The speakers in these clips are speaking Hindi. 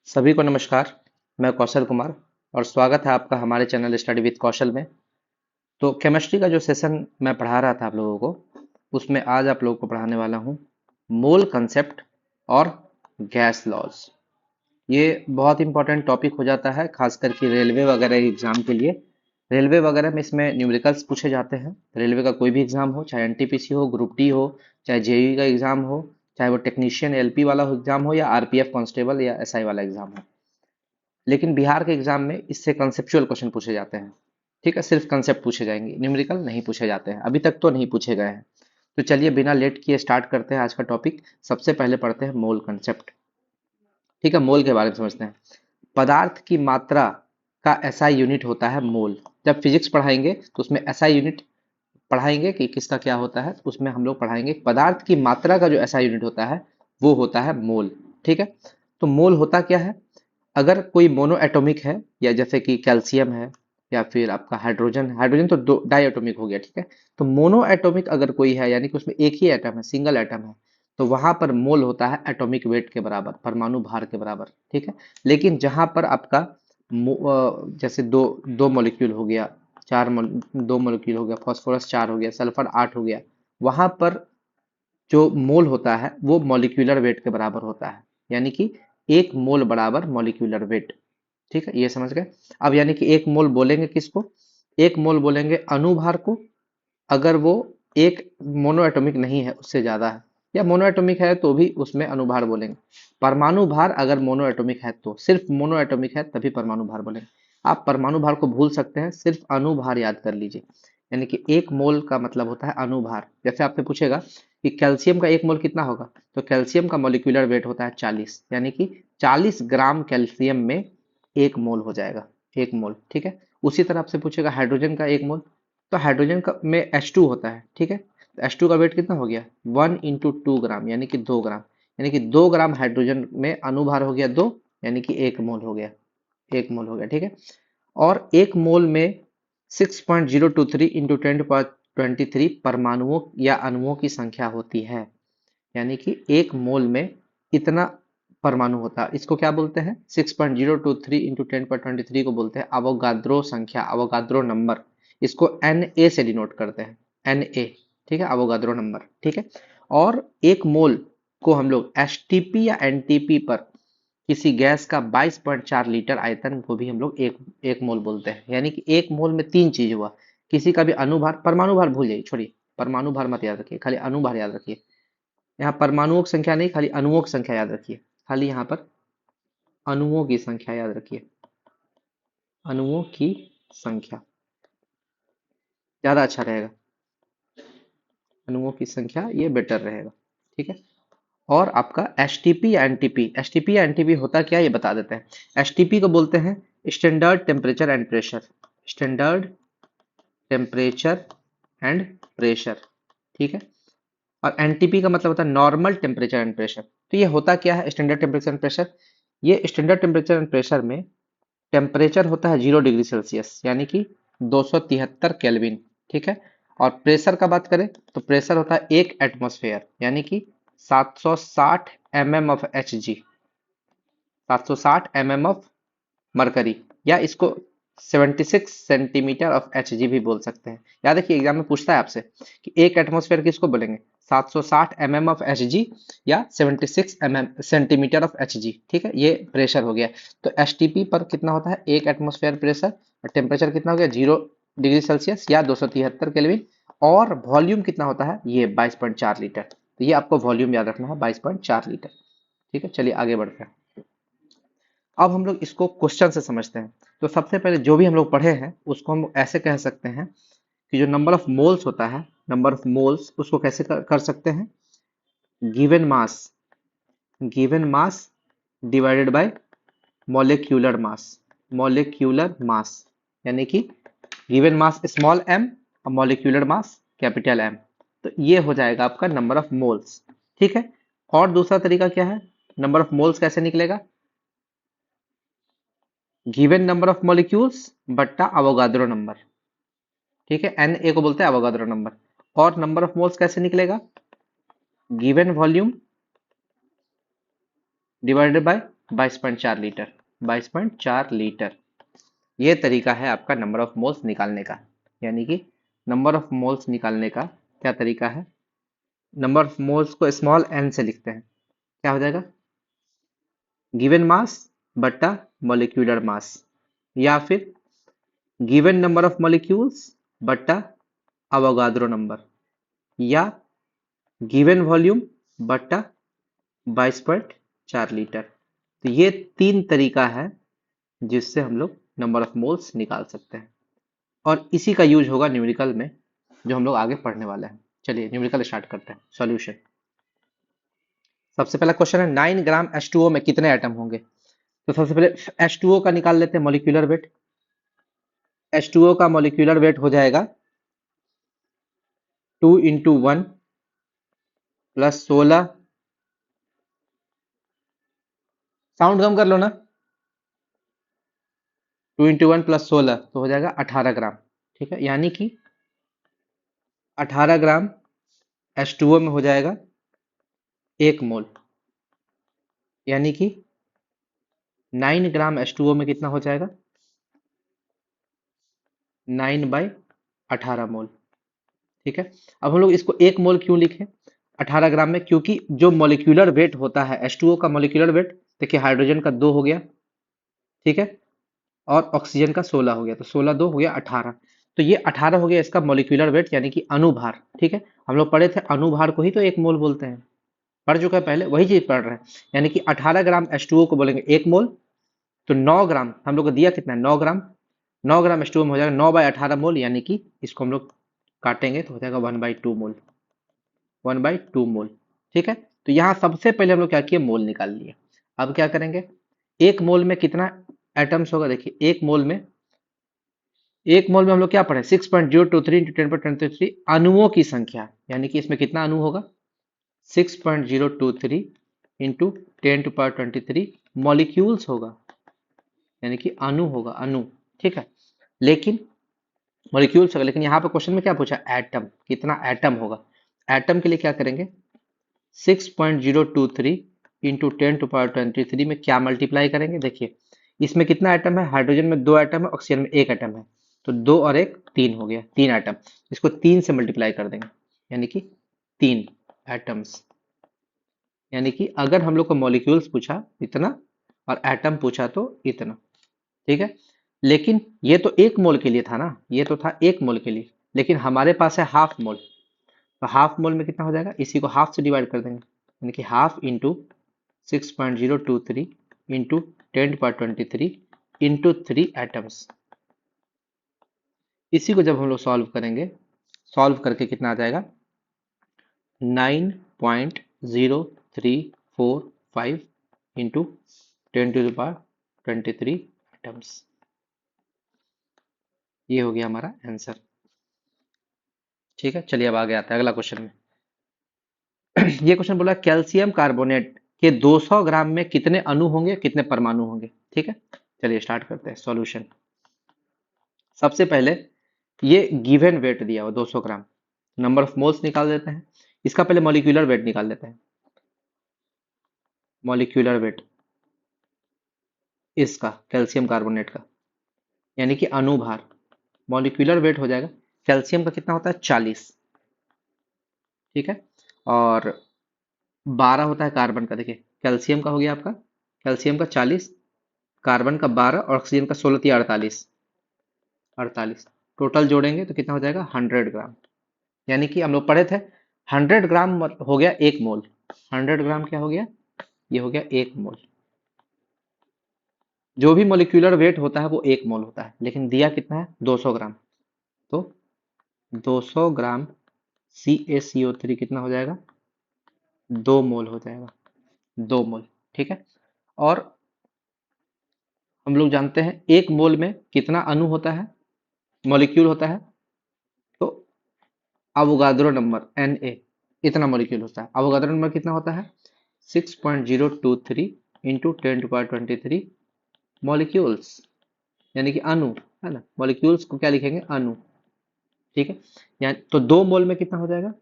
सभी को नमस्कार। मैं कौशल कुमार और स्वागत है आपका हमारे चैनल स्टडी विद कौशल में। तो केमिस्ट्री का जो सेशन मैं पढ़ा रहा था आप लोगों को, उसमें आज आप लोगों को पढ़ाने वाला हूँ मोल कंसेप्ट और गैस लॉज। ये बहुत इंपॉर्टेंट टॉपिक हो जाता है, खास करके रेलवे वगैरह एग्जाम के लिए। रेलवे वगैरह में इसमें न्यूमेरिकल्स पूछे जाते हैं। रेलवे का कोई भी एग्जाम हो, चाहे एनटीपीसी हो, ग्रुप डी हो, चाहे जेईई का एग्जाम हो, चाहे वो टेक्नीशियन एलपी वाला एग्जाम हो या आरपीएफ कांस्टेबल या एसआई वाला एग्जाम हो। लेकिन बिहार के एग्जाम में इससे कंसेप्चुअल क्वेश्चन पूछे जाते हैं। ठीक है, सिर्फ कंसेप्ट पूछे जाएंगे, न्यूमेरिकल नहीं पूछे जाते हैं, अभी तक तो नहीं पूछे गए हैं। तो चलिए बिना लेट किए स्टार्ट करते हैं आज का टॉपिक। सबसे पहले पढ़ते हैं मोल कंसेप्ट। ठीक है, मोल के बारे में समझते हैं। पदार्थ की मात्रा का एसआई यूनिट होता है मोल। जब फिजिक्स पढ़ाएंगे तो उसमें एसआई यूनिट पढ़ाएंगे कि किसका क्या होता है। उसमें हम लोग पढ़ाएंगे पदार्थ की मात्रा का जो एसआई यूनिट होता है वो होता है मोल। ठीक है, तो मोल होता क्या है? अगर कोई मोनो एटॉमिक है, या जैसे कि कैल्शियम है, या फिर आपका हाइड्रोजन, हाइड्रोजन तो दो डाई एटॉमिक हो गया। ठीक है, तो मोनो एटॉमिक अगर कोई है, यानी कि उसमें एक ही एटम है, सिंगल एटम है, तो वहां पर मोल होता है एटॉमिक वेट के बराबर, परमाणु भार के बराबर। ठीक है, लेकिन जहां पर आपका जैसे दो दो मॉलिक्यूल हो गया, दो मॉलिक्यूल हो गया, फास्फोरस 4 हो गया, सल्फर 8 हो गया, वहां पर जो मोल होता है वो मॉलिक्यूलर वेट के बराबर होता है। यानी कि एक मोल बराबर मॉलिक्यूलर वेट। ठीक है, ये समझ गए। अब यानी कि एक मोल बोलेंगे किसको? एक मोल बोलेंगे अणुभार को, अगर वो एक मोनो एटॉमिक नहीं है, उससे ज्यादा है, या मोनो एटॉमिक है तो भी उसमें अणुभार बोलेंगे। परमाणु भार अगर मोनो एटॉमिक है, तो सिर्फ मोनो एटॉमिक है तभी परमाणु भार बोलेंगे। आप परमाणु भार को भूल सकते हैं, सिर्फ अणुभार याद कर लीजिए। यानी कि एक मोल का मतलब होता है अणुभार। जैसे आपसे पूछेगा कि कैल्शियम का एक मोल कितना होगा, तो कैल्शियम का मॉलिक्यूलर वेट होता है 40, यानी कि 40 ग्राम कैल्शियम में एक मोल हो जाएगा, एक मोल। ठीक है, उसी तरह आपसे पूछेगा हाइड्रोजन का एक मोल, तो हाइड्रोजन का में H2 होता है। ठीक है, तो H2 का वेट कितना हो गया? 1 × 2 ग्राम, यानी कि 2 ग्राम। यानी कि 2 ग्राम हाइड्रोजन में अणुभार हो गया 2, यानी कि एक मोल हो गया, एक मोल हो गया। ठीक है, और एक मोल में 6.023 इंटू 10 पावर 23 परमाणुओं या अणुओं की संख्या होती है। यानी कि एक मोल में इतना परमाणु होता है। इसको क्या बोलते हैं? 6.023 इंटू 10 पावर 23 को बोलते हैं अवोगाद्रो संख्या, अवोगाद्रो नंबर। इसको Na से डिनोट करते हैं, Na। ठीक है, अवोगाद्रो नंबर। ठीक है, और एक मोल को हम लोग एसटीपी या एनटीपी पर किसी गैस का 22.4 लीटर आयतन को भी हम लोग एक एक मोल बोलते हैं। यानी कि एक मोल में तीन चीज हुआ। किसी का भी अणुभार, परमाणु भार भूल जाइए, छोड़िए, परमाणु भार मत याद रखिए, खाली अणुभार याद रखिए। यहाँ परमाणुओं की संख्या नहीं, खाली अणुओं की संख्या याद रखिए। खाली यहाँ पर अणुओं की संख्या याद रखिए, अणुओं की संख्या ज्यादा अच्छा रहेगा। अणुओं की संख्या ये बेटर रहेगा। ठीक है, और आपका एसटीपी या एनटीपी, एसटीपी या एनटीपी होता क्या है ये बता देते हैं। एसटीपी को बोलते हैं standard temperature and pressure, standard temperature and pressure. ठीक है, और एनटीपी का मतलब होता है नॉर्मल टेम्परेचर एंड प्रेशर। तो ये होता क्या है स्टैंडर्ड टेम्परेचर एंड प्रेशर? ये स्टैंडर्ड टेम्परेचर एंड प्रेशर में टेम्परेचर होता है 0 डिग्री सेल्सियस, यानी कि 273 केल्विन। ठीक है, और प्रेशर का बात करें तो प्रेशर होता है 1 एटमॉस्फेयर, यानी कि 760 mm of Hg, 760 mm of mercury, या इसको 76 सेंटीमीटर ऑफ Hg भी बोल सकते हैं। याद रखिए एग्जाम में पूछता है आपसे कि एक एटमॉस्फेयर किसको बोलेंगे, 760 mm ऑफ Hg या 76 सेंटीमीटर ऑफ Hg। ठीक है, ये प्रेशर हो गया। तो एसटीपी पर कितना होता है? एक एटमॉस्फेयर प्रेशर, और टेम्परेचर कितना हो गया? 0 डिग्री सेल्सियस या 273 केल्विन। और वॉल्यूम कितना होता है? ये 22.4 लीटर। तो ये आपको वॉल्यूम याद रखना है, 22.4 लीटर। ठीक है, चलिए आगे बढ़ते हैं। अब हम लोग इसको क्वेश्चन से समझते हैं। तो सबसे पहले जो भी हम लोग पढ़े हैं उसको हम ऐसे कह सकते हैं कि जो नंबर ऑफ मोल्स होता है, नंबर ऑफ मोल्स, उसको कैसे कर सकते हैं? Given mass, given mass divided by molecular mass, molecular mass. यानी कि गिवन मास स्मॉल m और मॉलिक्यूलर मास कैपिटल M। तो ये हो जाएगा आपका नंबर ऑफ मोल्स। ठीक है, और दूसरा तरीका क्या है? नंबर ऑफ मोल्स कैसे निकलेगा? गिवन नंबर ऑफ मॉलिक्यूल्स बट्टा अवोगाद्रो नंबर। ठीक है, Na को बोलते हैं अवोगाद्रो नंबर। और नंबर ऑफ मोल्स कैसे निकलेगा? Given volume divided by 22.4 litre, 22.4 litre. ये तरीका है आपका नंबर ऑफ मोल्स निकालने का। यानी कि नंबर ऑफ मोल्स निकालने का क्या तरीका है? नंबर ऑफ मोल्स को स्मॉल एन से लिखते हैं। क्या हो जाएगा? गिवन मास बट्टा मॉलिक्यूलर मास, या फिर गिवन नंबर ऑफ मॉलिक्यूल्स बट्टा अवोगाद्रो नंबर, या गिवन वॉल्यूम बट्टा 22.4 लीटर। तो ये तीन तरीका है जिससे हम लोग नंबर ऑफ मोल्स निकाल सकते हैं, और इसी का यूज होगा न्यूमेरिकल में जो हम लोग आगे पढ़ने वाले हैं। चलिए न्यूमेरिकल स्टार्ट करते हैं। सॉल्यूशन। सबसे पहला क्वेश्चन है 9 ग्राम H2O में कितने एटम होंगे? तो सबसे पहले H2O का निकाल लेते हैं मॉलिक्यूलर वेट। H2O का मॉलिक्यूलर वेट हो जाएगा 2 इंटू 1 प्लस 16, साउंड कम कर लो ना, 2 इंटू 1 प्लस 16 तो हो जाएगा 18 ग्राम। ठीक है, यानी कि 18 ग्राम H2O में हो जाएगा 1 मोल, यानी कि 9 ग्राम H2O में कितना हो जाएगा? 9/18 मोल। ठीक है, अब हम लोग इसको 1 मोल क्यों लिखे 18 ग्राम में? क्योंकि जो मॉलिक्यूलर वेट होता है H2O का मॉलिक्यूलर वेट, देखिए हाइड्रोजन का 2 हो गया, ठीक है, और ऑक्सीजन का 16 हो गया, तो 16 2 हो गया 18। तो ये 18 हो गया इसका मॉलिक्यूलर वेट, यानी कि अनुभार। ठीक है, हम लोग पढ़े थे अनुभार को ही तो 1 मोल बोलते हैं, पढ़ चुका है पहले, वही चीज पढ़ रहे हैं। यानी कि 18 ग्राम H2O को बोलेंगे 1 मोल, तो 9 ग्राम हम लोग को दिया कितना है? 9 ग्राम। 9 ग्राम H2O में हो जाएगा 9/18 मोल, यानी कि इसको हम लोग काटेंगे तो हो जाएगा 1/2 मोल, 1/2 मोल। ठीक है, तो यहाँ सबसे पहले हम लोग क्या किए? मोल निकाल लिए। अब क्या करेंगे? 1 मोल में कितना एटम्स होगा? देखिए 1 मोल में हम लोग क्या पढ़े? 6.023 इंटू 10^23 अणुओं की संख्या, यानी कि इसमें कितना अणु होगा? 6.023 इंटू 10^23 मॉलिक्यूल्स होगा, यानी कि अणु होगा, अणु। ठीक है, लेकिन मॉलिक्यूल्स होगा, लेकिन यहाँ पे क्वेश्चन में क्या पूछा? एटम, कितना एटम होगा? एटम के लिए क्या करेंगे? 6.023 इंटू 10^23 में क्या मल्टीप्लाई करेंगे? देखिए इसमें कितना एटम है? हाइड्रोजन में 2 एटम है, ऑक्सीजन में 1 एटम है, तो 2 और 1 3 हो गया, 3 एटम। इसको 3 से मल्टीप्लाई कर देंगे, यानी कि 3 एटम्स। यानी कि अगर हम लोग को मॉलिक्यूल्स पूछा इतना और एटम पूछा तो इतना। ठीक है, लेकिन ये तो 1 मोल के लिए था ना, ये तो था 1 मोल के लिए, लेकिन हमारे पास है हाफ मोल, तो हाफ मोल में कितना हो जाएगा? इसी को हाफ से डिवाइड कर देंगे, यानी कि half into 6.023 into 10^23 into 3 atoms. इसी को जब हम लोग सॉल्व करेंगे, सॉल्व करके कितना आ जाएगा? 9.0345 इंटू 10^23 एटम्स। ये हो गया हमारा आंसर। ठीक है, चलिए अब आगे आता है अगला क्वेश्चन में। ये क्वेश्चन बोला कैल्शियम कार्बोनेट के 200 ग्राम में कितने अणु होंगे, कितने परमाणु होंगे? ठीक है, चलिए स्टार्ट करते हैं सॉल्यूशन। सबसे पहले ये गिवन वेट दिया हुआ 200 ग्राम, नंबर ऑफ मोल्स निकाल देते हैं। इसका पहले मॉलिक्यूलर वेट निकाल लेते हैं। मॉलिक्यूलर वेट इसका कैल्शियम कार्बोनेट का, यानी कि अणुभार, मॉलिक्यूलर वेट हो जाएगा। कैल्शियम का कितना होता है? 40। ठीक है, और 12 होता है कार्बन का। देखिए कैल्शियम का हो गया आपका, कैल्शियम का 40, कार्बन का 12 और ऑक्सीजन का 16 या 48, 48 टोटल जोड़ेंगे तो कितना हो जाएगा? 100 ग्राम। यानी कि हम लोग पढ़े थे 100 ग्राम हो गया 1 मोल। 100 ग्राम क्या हो गया? ये हो गया 1 मोल। जो भी मोलिक्यूलर वेट होता है वो 1 मोल होता है, लेकिन दिया कितना है? 200 ग्राम, तो 200 ग्राम CaCO3 कितना हो जाएगा? 2 मोल हो जाएगा, 2 मोल। ठीक है, और हम लोग जानते हैं 1 मोल में कितना अणु होता है, मॉलिक्यूल होता है? तो अवोगाद्रो नंबर Na, इतना मॉलिक्यूल होता है। अवोगाद्रो नंबर कितना होता है? 6.023 इंटू 10^23 मॉलिक्यूल्स, यानी कि अणु, है ना। मॉलिक्यूल्स को क्या लिखेंगे? अणु। ठीक है, यानी तो 2 मोल में कितना हो जाएगा?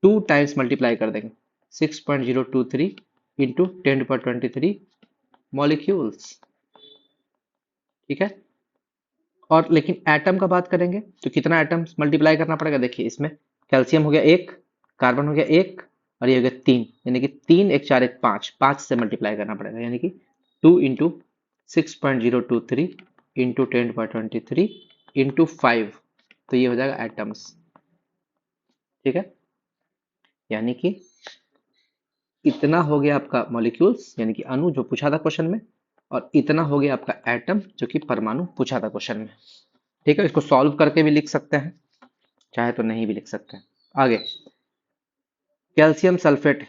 2 टाइम्स मल्टीप्लाई कर देंगे, 6.023 इंटू 10^23 मॉलिक्यूल्स, ठीक है। और लेकिन एटम का बात करेंगे तो कितना एटम्स मल्टीप्लाई करना पड़ेगा, देखिए इसमें कैल्शियम हो गया एक, कार्बन हो गया एक, और ये हो गया तीन, यानी कि तीन एक चार एक पाँच, पाँच से मल्टीप्लाई करना पड़ेगा, यानी कि 2 × 6.023 इंटू 10⁻23 इंटू 5, तो ये हो जाएगा एटम्स, ठीक है। यानी कि इतना हो गया आपका मॉलिक्यूल्स यानी कि अणु जो पूछा था क्वेश्चन में, और इतना हो गया आपका एटम जो कि परमाणु पूछा था क्वेश्चन में, ठीक है। इसको सॉल्व करके भी लिख सकते हैं, चाहे तो नहीं भी लिख सकते हैं। आगे कैल्शियम सल्फेट,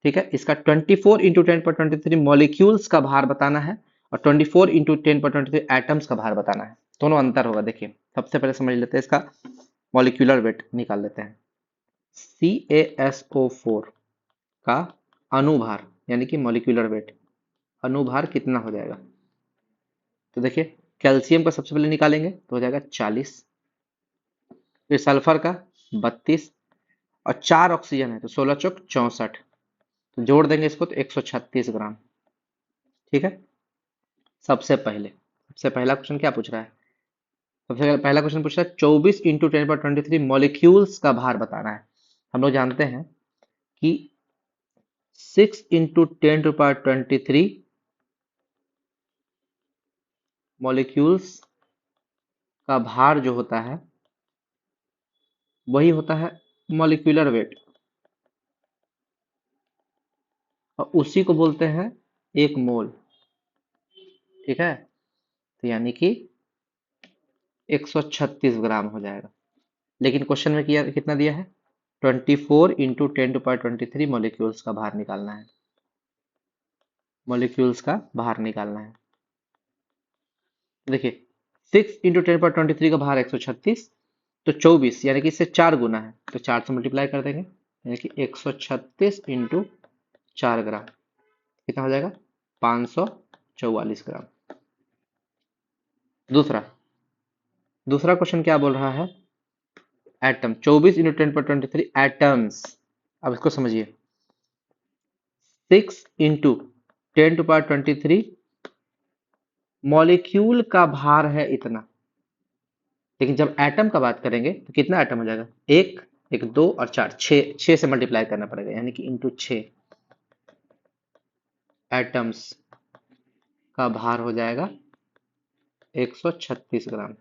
ठीक है, इसका 24 × 10⁻23 मॉलिक्यूल्स का भार बताना है, और 24 × 10⁻23 एटम्स का भार बताना है, दोनों अंतर होगा। देखिए सबसे पहले समझ लेते हैं इसका मॉलिक्यूलर वेट निकाल लेते हैं। CaSO4 का अनुभार यानी कि मॉलिक्यूलर वेट, अनुभार कितना हो जाएगा, तो देखिए कैल्शियम का सबसे पहले निकालेंगे तो हो जाएगा 40, फिर सल्फर का 32, और 4 ऑक्सीजन है तो 16 चौक 64, तो जोड़ देंगे इसको तो 136 ग्राम, ठीक है। सबसे पहला क्वेश्चन क्या पूछ रहा है, सबसे पहला क्वेश्चन पूछ रहा है 24 × 10⁻23 मॉलिक्यूल्स का भार बताना है। हम लोग जानते हैं कि 6 × 10⁻23 मॉलिक्यूल्स का भार जो होता है वही होता है मॉलिक्यूलर वेट, और उसी को बोलते हैं एक मोल, ठीक है। तो यानी कि 136 ग्राम हो जाएगा, लेकिन क्वेश्चन में किया कितना दिया है, 24 × 10⁻23 मॉलिक्यूल्स का भार निकालना है, मॉलिक्यूल्स का भार निकालना है। देखिए 6 × 10⁻23 का भार 136, तो 24 यानी कि इससे 4 गुना है, तो 4 से मल्टीप्लाई कर देंगे, यानी कि 136 × 4 ग्राम कितना हो जाएगा, 544 ग्राम। दूसरा क्वेश्चन क्या बोल रहा है, एटम 24 × 10⁻23 एटम्स। अब इसको समझिए, 6 × 10⁻23 मॉलिक्यूल का भार है इतना, लेकिन जब एटम का बात करेंगे तो कितना एटम हो जाएगा, एक, एक दो और चार, छः, छः से मल्टीप्लाई करना पड़ेगा, यानी कि इंटू 6 एटम्स का भार हो जाएगा 136 ग्राम,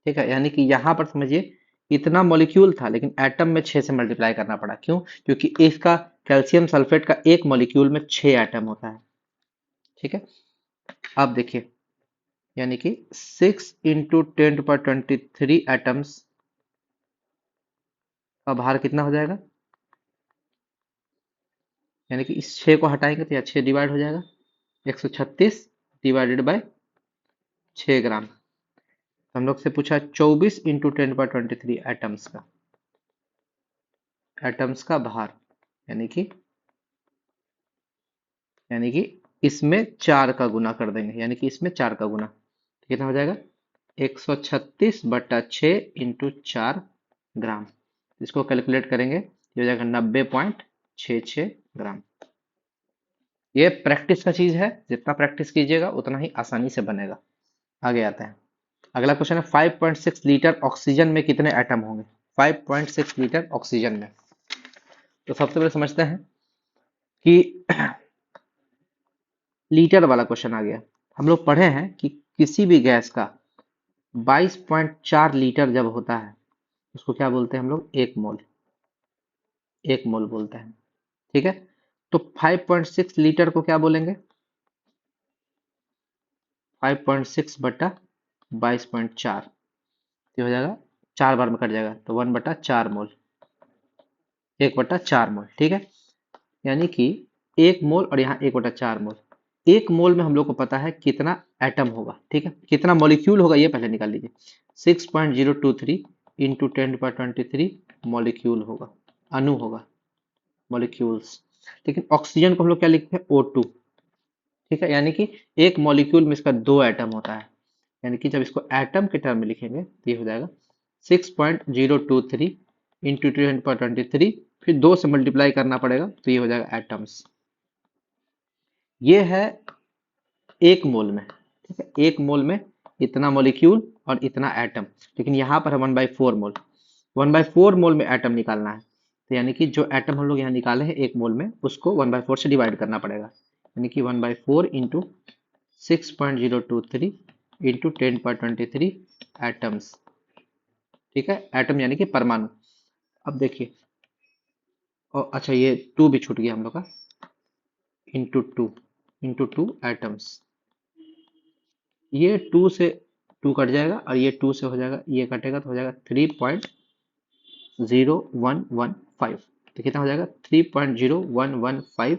ठीक है। यानी कि यहां पर समझिए इतना मॉलिक्यूल था, लेकिन एटम में 6 से मल्टीप्लाई करना पड़ा, क्यों, क्योंकि इसका कैल्शियम सल्फेट का एक मॉलिक्यूल में 6 एटम होता है, ठीक है। अब देखिए यानी कि 6 × 10⁻23 एटम्स का भार कितना हो जाएगा, यानी कि इस 6 को हटाएंगे तो यह 6 डिवाइड हो जाएगा, 136 डिवाइडेड बाय 6 ग्राम। तो हम लोग से पूछा 24 × 10⁻23 एटम्स का भार, यानी कि इसमें 4 का गुना कर देंगे, यानी कि इसमें 4 का गुना, तो कितना हो जाएगा 136/6 इंटू 4 ग्राम। इसको कैलकुलेट करेंगे ये हो जाएगा 90.66 ग्राम। ये प्रैक्टिस का चीज है, जितना प्रैक्टिस कीजिएगा उतना ही आसानी से बनेगा। आगे आता है अगला क्वेश्चन है 5.6 लीटर ऑक्सीजन में कितने एटम होंगे, 5.6 लीटर ऑक्सीजन में। तो सबसे पहले समझते हैं कि लीटर वाला क्वेश्चन आ गया। हम लोग पढ़े हैं कि किसी भी गैस का 22.4 लीटर जब होता है उसको क्या बोलते हैं हम लोग, एक मोल बोलते हैं, ठीक है। तो 5.6 लीटर को क्या बोलेंगे, 5.6/22.4, तो हो जाएगा 4 बार में कट जाएगा, तो 1/4 मोल, 1/4 मोल, ठीक है। यानी कि 1 मोल और यहाँ 1/4 मोल, 1 मोल में हम लोग को पता है कितना एटम होगा, ठीक है, कितना मॉलिक्यूल होगा ये पहले निकाल लीजिए, 6.023 इंटू 10⁻23 मॉलिक्यूल होगा, अणु होगा, मॉलिक्यूल्स। लेकिन ऑक्सीजन को हम लोग क्या लिखते हैं, O2, ठीक है। यानी कि एक मॉलिक्यूल में इसका 2 एटम होता है, यानी कि जब इसको एटम के टर्म में लिखेंगे तो ये हो जाएगा 6.023 इंटू 10⁻23, फिर 2 से मल्टीप्लाई करना पड़ेगा तो ये हो जाएगा एटम्स। ये है एक मोल में, ठीक है, एक मोल में इतना मॉलिक्यूल और इतना एटम, लेकिन यहाँ पर है 1/4 मोल। 1/4 मोल में एटम निकालना है, तो यानी कि जो एटम हम लोग यहाँ निकाले हैं एक मोल में, उसको 1/4 से डिवाइड करना पड़ेगा, यानी कि 1/4 इंटू 6.023 इंटू 10^23 एटम्स। ठीक है, एटम यानी कि परमाणु। अब देखिए, और अच्छा ये 2 भी छूट गया हम लोग का, इंटू टू एटम्स। ये 2 से 2 कट जाएगा और ये 2 से हो जाएगा, ये कटेगा तो हो जाएगा 3.0115। तो कितना हो जाएगा 3.0115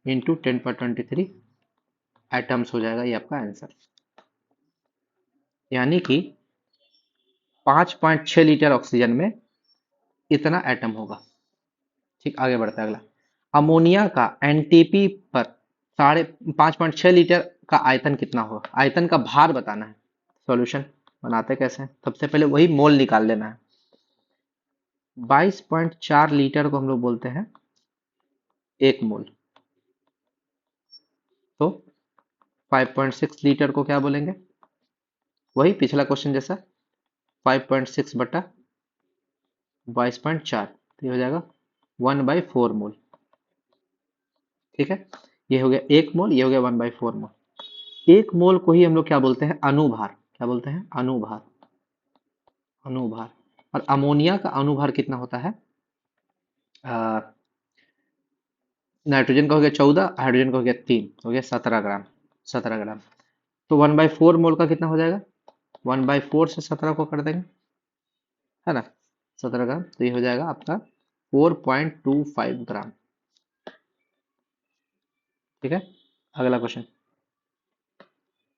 इंटू 10^23 एटम्स हो जाएगा, ये आपका आंसर। यानी कि 5.6 लीटर ऑक्सीजन में इतना एटम होगा। ठीक, आगे बढ़ता है अगला। अमोनिया का एनटीपी पर 5.6 लीटर का आयतन कितना होगा? आयतन का भार बताना है। सॉल्यूशन बनाते कैसे हैं? सबसे पहले वही मोल निकाल लेना है। 22.4 लीटर को हम लोग बोलते हैं एक मोल, तो 5.6 लीटर को क्या बोलेंगे? वही पिछला क्वेश्चन जैसा, 5.6 बटा 22.4, तो ये हो जाएगा 1/4 मोल। ठीक है, ये हो गया एक मोल, ये हो गया 1/4 मोल। एक मोल को ही हम लोग क्या बोलते हैं? अनुभार। क्या बोलते हैं? अनुभार। अनुभार। और अमोनिया का अनुभार कितना होता है? नाइट्रोजन का हो गया 14, हाइड्रोजन का हो गया 3, हो गया 17 ग्राम। 17 ग्राम। तो 1/4 मोल का कितना हो जाएगा? 1/4 से 17 को कर देंगे, है ना, 17 ग्राम, तो ये हो जाएगा आपका 4.25 ग्राम। ठीक है, अगला क्वेश्चन।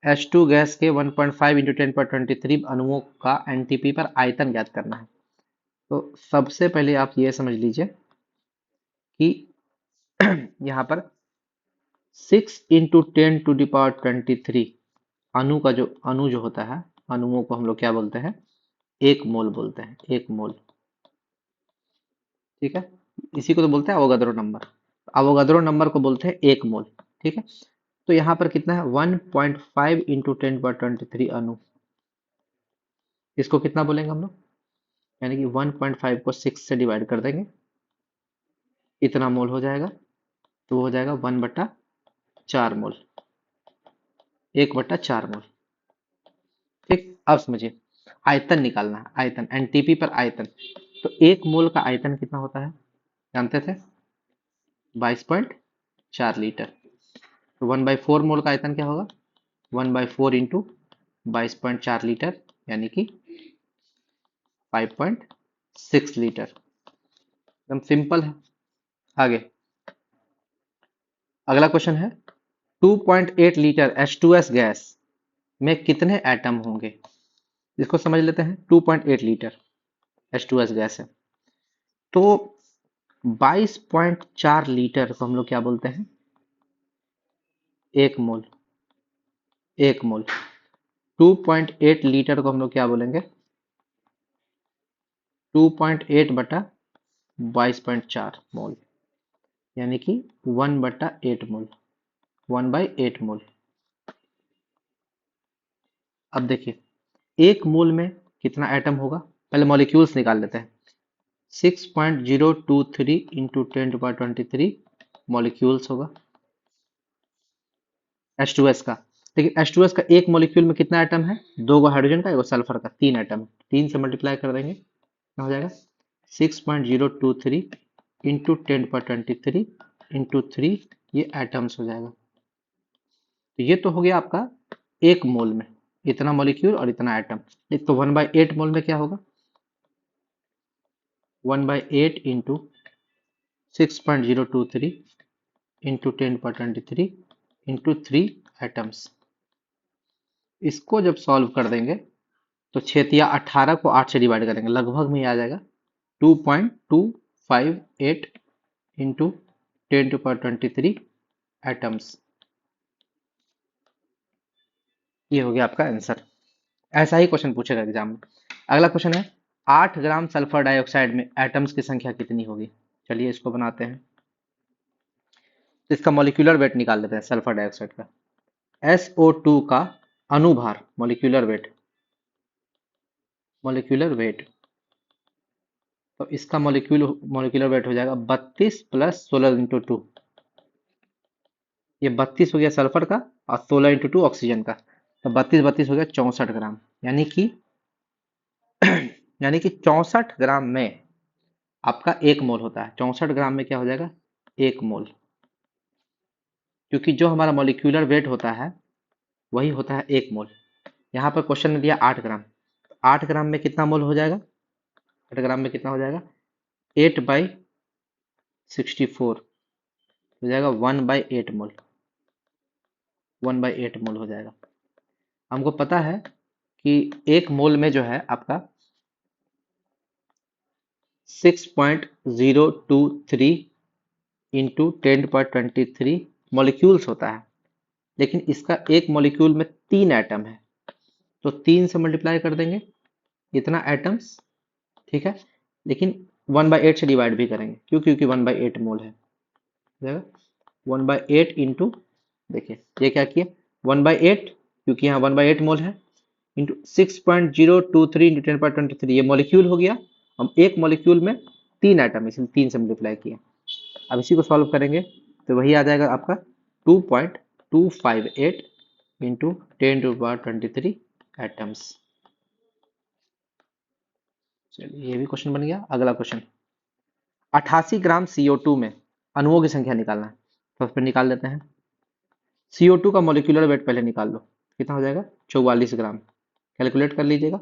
H2 गैस के 1.5 इंटू 10^23 अणुओं का एनटीपी पर आयतन ज्ञात करना है। तो सबसे पहले आप ये समझ लीजिए कि यहाँ पर 6 × 10⁻23 अणु जो होता है, अणुओं को हम लोग क्या बोलते हैं? एक मोल बोलते हैं, एक मोल। ठीक है, इसी को तो बोलते हैं अवोगाद्रो नंबर। अवोगाद्रो नंबर को बोलते हैं एक मोल। ठीक है, तो यहाँ पर कितना है? 1.5 इंटू 10^23 अणु, इसको कितना बोलेंगे हम लोग? यानी कि 1.5 को 6 से डिवाइड कर देंगे, इतना मोल हो जाएगा, तो वो हो जाएगा 1/4 मोल, 1/4 मोल। ठीक, अब समझिए, आयतन निकालना है, आयतन, एनटीपी पर आयतन। तो एक मोल का आयतन कितना होता है, जानते थे? 22.4 लीटर। तो 1/4 मोल का आयतन क्या होगा? 1/4 इंटू 22.4 लीटर, यानी कि 5.6 लीटर। एकदम सिंपल है। आगे अगला क्वेश्चन है, 2.8 लीटर H2S गैस में कितने एटम होंगे? इसको समझ लेते हैं। 2.8 लीटर H2S गैस है, तो 22.4 लीटर को हम लोग क्या बोलते हैं? एक मोल। एक मोल। 2.8 लीटर को हम लोग क्या बोलेंगे? 2.8 बटा 22.4 मोल, यानी कि 1/8 मोल, 1/8 मोल। अब देखिए, एक मोल में कितना एटम होगा? पहले मॉलिक्यूल्स निकाल लेते हैं। 6.023 इंटू 10^23 मॉलिक्यूल्स होगा H2S का। लेकिन H2S का एक मॉलिक्यूल में कितना एटम है? 2 गो हाइड्रोजन का, 1 सल्फर का, 3 एटम है। 3 से मल्टीप्लाई कर देंगे, क्या हो जाएगा? 6.023 इंटू 10^23 इंटू 3, ये एटम्स हो जाएगा। तो ये तो हो गया आपका एक मोल में इतना मॉलिक्यूल और इतना एटम। एक तो 1/8 मोल में क्या होगा? 1/8 इंटू 6.023 इंटू 10^23 इंटू 3 एटम्स। इसको जब सॉल्व कर देंगे तो 6×18 को 8 से डिवाइड करेंगे, लगभग में ही आ जाएगा 2.258 इंटू 10^23 एटम्स। ये हो गया आपका आंसर। ऐसा ही क्वेश्चन पूछेगा एग्जाम में। अगला क्वेश्चन है, 8 ग्राम सल्फर डाइऑक्साइड में एटम्स की संख्या कितनी होगी? चलिए इसको बनाते हैं। तो इसका मॉलिक्यूलर वेट निकाल लेते हैं सल्फर डाइऑक्साइड का। SO2 का अणुभार, मॉलिक्यूलर वेट, तो इसका मॉलिक्यूलर वेट हो जाएगा 32 प्लस 16 इंटू 2। ये 32 हो गया सल्फर का और 16 इंटू 2 ऑक्सीजन का, तो 32 हो गया 64 ग्राम। यानी कि 64 ग्राम में आपका 1 मोल होता है। 64 ग्राम में क्या हो जाएगा? 1 मोल, क्योंकि जो हमारा मॉलिक्यूलर वेट होता है वही होता है 1 मोल। यहाँ पर क्वेश्चन ने दिया 8 ग्राम, 8 ग्राम में कितना मोल हो जाएगा? 8 ग्राम में कितना हो जाएगा? 8/64 हो जाएगा 1/8 मोल, 1/8 मोल हो जाएगा। हमको पता है कि 1 मोल में जो है आपका 6.023 इंटू 10^23 मॉलिक्यूल्स होता है, लेकिन इसका एक मॉलिक्यूल में 3 एटम है, तो 3 से मल्टीप्लाई कर देंगे इतना एटम्स, ठीक है। लेकिन 1/8 से डिवाइड भी करेंगे, क्यों? क्योंकि 1/8 मोल है, 1/8 इंटू, देखिए ये क्या किया, 1/8, क्योंकि यहाँ 1/8 मोल है, इंटू 6.023 इंटू 10^23, ये मॉलिक्यूल हो गया। हम एक मॉलिक्यूल में 3 एटम, इसलिए 3 से मल्टीप्लाई किया। अब इसी को सॉल्व करेंगे तो वही आ जाएगा आपका 2.258 इंटू 10^23 एटम्स। चलिए ये भी क्वेश्चन बन गया। अगला क्वेश्चन, 88 ग्राम CO2 में अणुओं की संख्या निकालना है, तो उस पर निकाल लेते हैं। CO2 का मॉलिक्यूलर वेट पहले निकाल लो, कितना हो जाएगा? 44 ग्राम। कैलकुलेट कर लीजिएगा।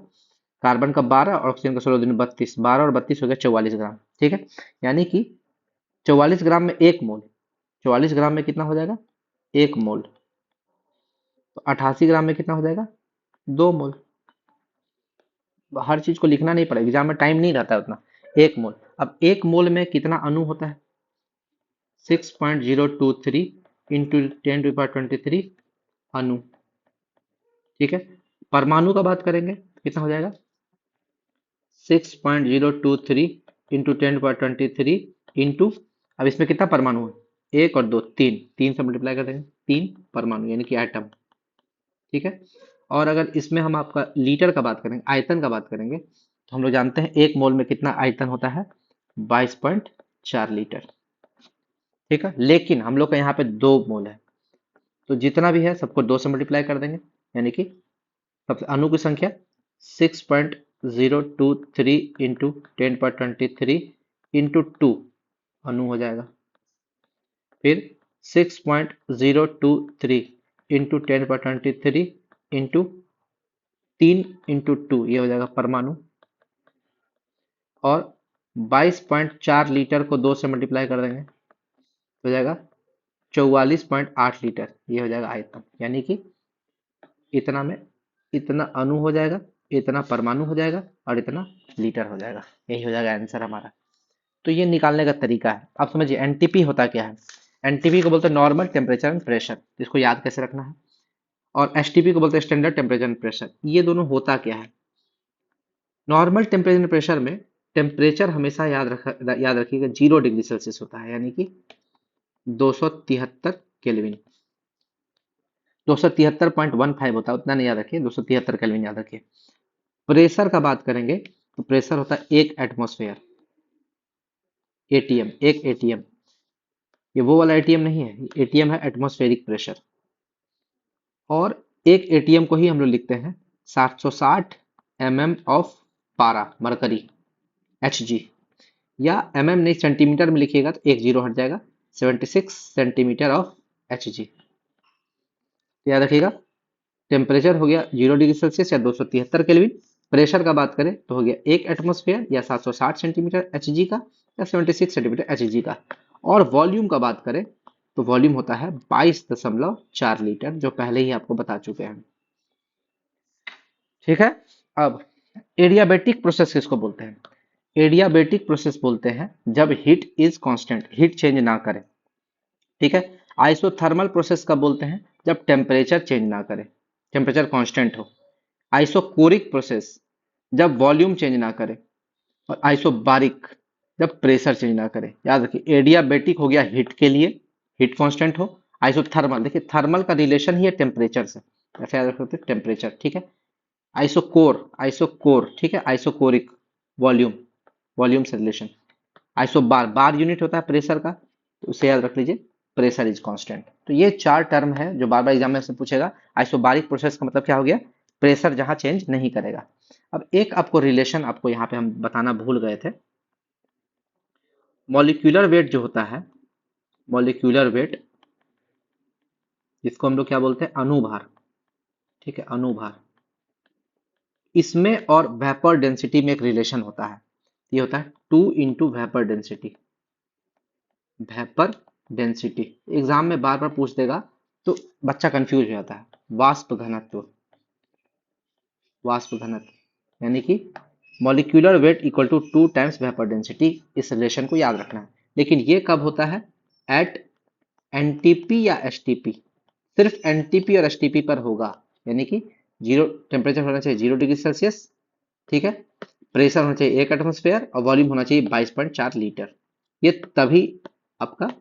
कार्बन का 12 और ऑक्सीजन का 16 दूनी 32, 12 और 32 हो गया 44 ग्राम, ठीक है। यानी कि 44 ग्राम में 1 मोल, 44 ग्राम में कितना हो जाएगा? 1 मोल। तो 88 ग्राम में कितना हो जाएगा? 2 मोल। हर चीज को लिखना नहीं पड़ेगा, एग्जाम में टाइम नहीं रहता है उतना। 1 मोल। अब 1 मोल में कितना अणु होता है? 6.023 इंटू 10^23 अणु, ठीक है। परमाणु का बात करेंगे तो कितना हो जाएगा? 6.023 इंटू 10^23 इंटू, अब इसमें कितना परमाणु है? 1 और 2, 3, 3 से मल्टीप्लाई कर देंगे, 3 परमाणु यानी कि एटम, ठीक है। और अगर इसमें हम आपका लीटर का बात करेंगे, आयतन का बात करेंगे, तो हम लोग जानते हैं 1 मोल में कितना आयतन होता है? 22.4 लीटर, ठीक है। लेकिन हम लोग का यहाँ पे 2 मोल है, तो जितना भी है सबको 2 से मल्टीप्लाई कर देंगे, यानी कि सबसे अणु की संख्या 6.023 इंटू 10^23 इंटू 2 अणु हो जाएगा। फिर 6.023 इंटू 10^23 इंटू 3 इंटू 2, ये हो जाएगा परमाणु। और 22.4 लीटर को 2 से मल्टीप्लाई कर देंगे, हो जाएगा 44.8 लीटर, ये हो जाएगा आयतन। यानी कि इतना में इतना अणु हो जाएगा, इतना परमाणु हो जाएगा और इतना लीटर हो जाएगा। यही हो जाएगा आंसर हमारा। तो ये निकालने का तरीका है। अब समझिए एनटीपी होता क्या है। एनटीपी को बोलते हैं नॉर्मल टेम्परेचर एंड प्रेशर, इसको याद कैसे रखना है। और एसटीपी को बोलते हैं स्टैंडर्ड टेम्परेचर एंड प्रेशर। ये दोनों होता क्या है? नॉर्मल टेम्परेचर एंड प्रेशर में टेम्परेचर हमेशा याद रखिएगा 0 डिग्री सेल्सियस होता है, यानी कि 273 केल्विन, 273.15 होता है, उतना नहीं याद रखिए, 273 केल्विन याद रखिए। प्रेशर का बात करेंगे तो प्रेशर होता है 1 एटमॉस्फेयर, एटीएम, 1 एटीएम। ये वो वाला एटीएम नहीं है, एटीएम है एटमॉस्फेरिक प्रेशर। और एक एटीएम को ही हम लोग लिखते हैं 760 mm ऑफ पारा मरकरी, Hg। या mm नहीं, सेंटीमीटर में लिखिएगा तो एक जीरो हट जाएगा, 76 सेंटीमीटर ऑफ Hg। याद रखिएगा, टेम्परेचर हो गया 0 डिग्री सेल्सियस या 273 केल्विन। प्रेशर का बात करें तो हो गया 1 एटमॉस्फेयर या 760 सेंटीमीटर Hg का, या 76 सेंटीमीटर Hg का। और वॉल्यूम का बात करें तो वॉल्यूम होता है 22.4 लीटर, जो पहले ही आपको बता चुके हैं, ठीक है। अब एडियाबेटिक प्रोसेस किसको बोलते हैं? एडियाबेटिक प्रोसेस बोलते हैं जब heat is constant, heat change ना करे, ठीक है। आइसोथर्मल प्रोसेस कब बोलते हैं? जब टेम्परेचर चेंज ना करे, टेम्परेचर कांस्टेंट हो। आइसोकोरिक प्रोसेस जब वॉल्यूम चेंज ना करे। और आइसोबारिक जब प्रेशर चेंज ना करे। याद रखिए, एडियाबेटिक हो गया हीट के लिए, हीट कांस्टेंट हो। आइसोथर्मल, देखिए थर्मल का रिलेशन ही है टेम्परेचर से, ऐसे याद रख सकते हैं टेम्परेचर, ठीक है। आइसोकोर, आइसोकोर, ठीक है, आइसोकोरिक, वॉल्यूम, वॉल्यूम से रिलेशन। आइसोबार, बार यूनिट होता है प्रेशर का, तो उसे याद रख लीजिए, प्रेशर इज कांस्टेंट। तो ये चार टर्म है जो बार बार एग्जाम में से पूछेगा। आइसोबारिक प्रोसेस का मतलब क्या हो गया, प्रेशर जहां चेंज नहीं करेगा। अब एक आपको रिलेशन आपको यहाँ पे हम बताना भूल गए थे। मॉलिक्यूलर वेट जो होता है, मॉलिक्यूलर वेट, जिसको हम लोग क्या बोलते हैं, अणुभार, ठीक है, अणुभार, इसमें और वेपर डेंसिटी में एक रिलेशन होता है। ये होता है 2 × vapour density, vapour density. Exam में बार बार पूछ देगा तो बच्चा कंफ्यूज हो जाता है। वाष्प घनत्व, वाष्प घनत्व यानी कि molecular weight equal to 2 times vapour density, इस रिलेशन को याद रखना है। लेकिन ये कब होता है, एट एनटीपी या एसटीपी, सिर्फ एनटीपी और एसटीपी पर होगा। यानी कि जीरो टेम्परेचर होना चाहिए 0 डिग्री सेल्सियस, ठीक है, प्रेशर होना चाहिए 1 एटमोस्फेयर और वॉल्यूम होना चाहिए 22.4 लीटर। ये तभी आपका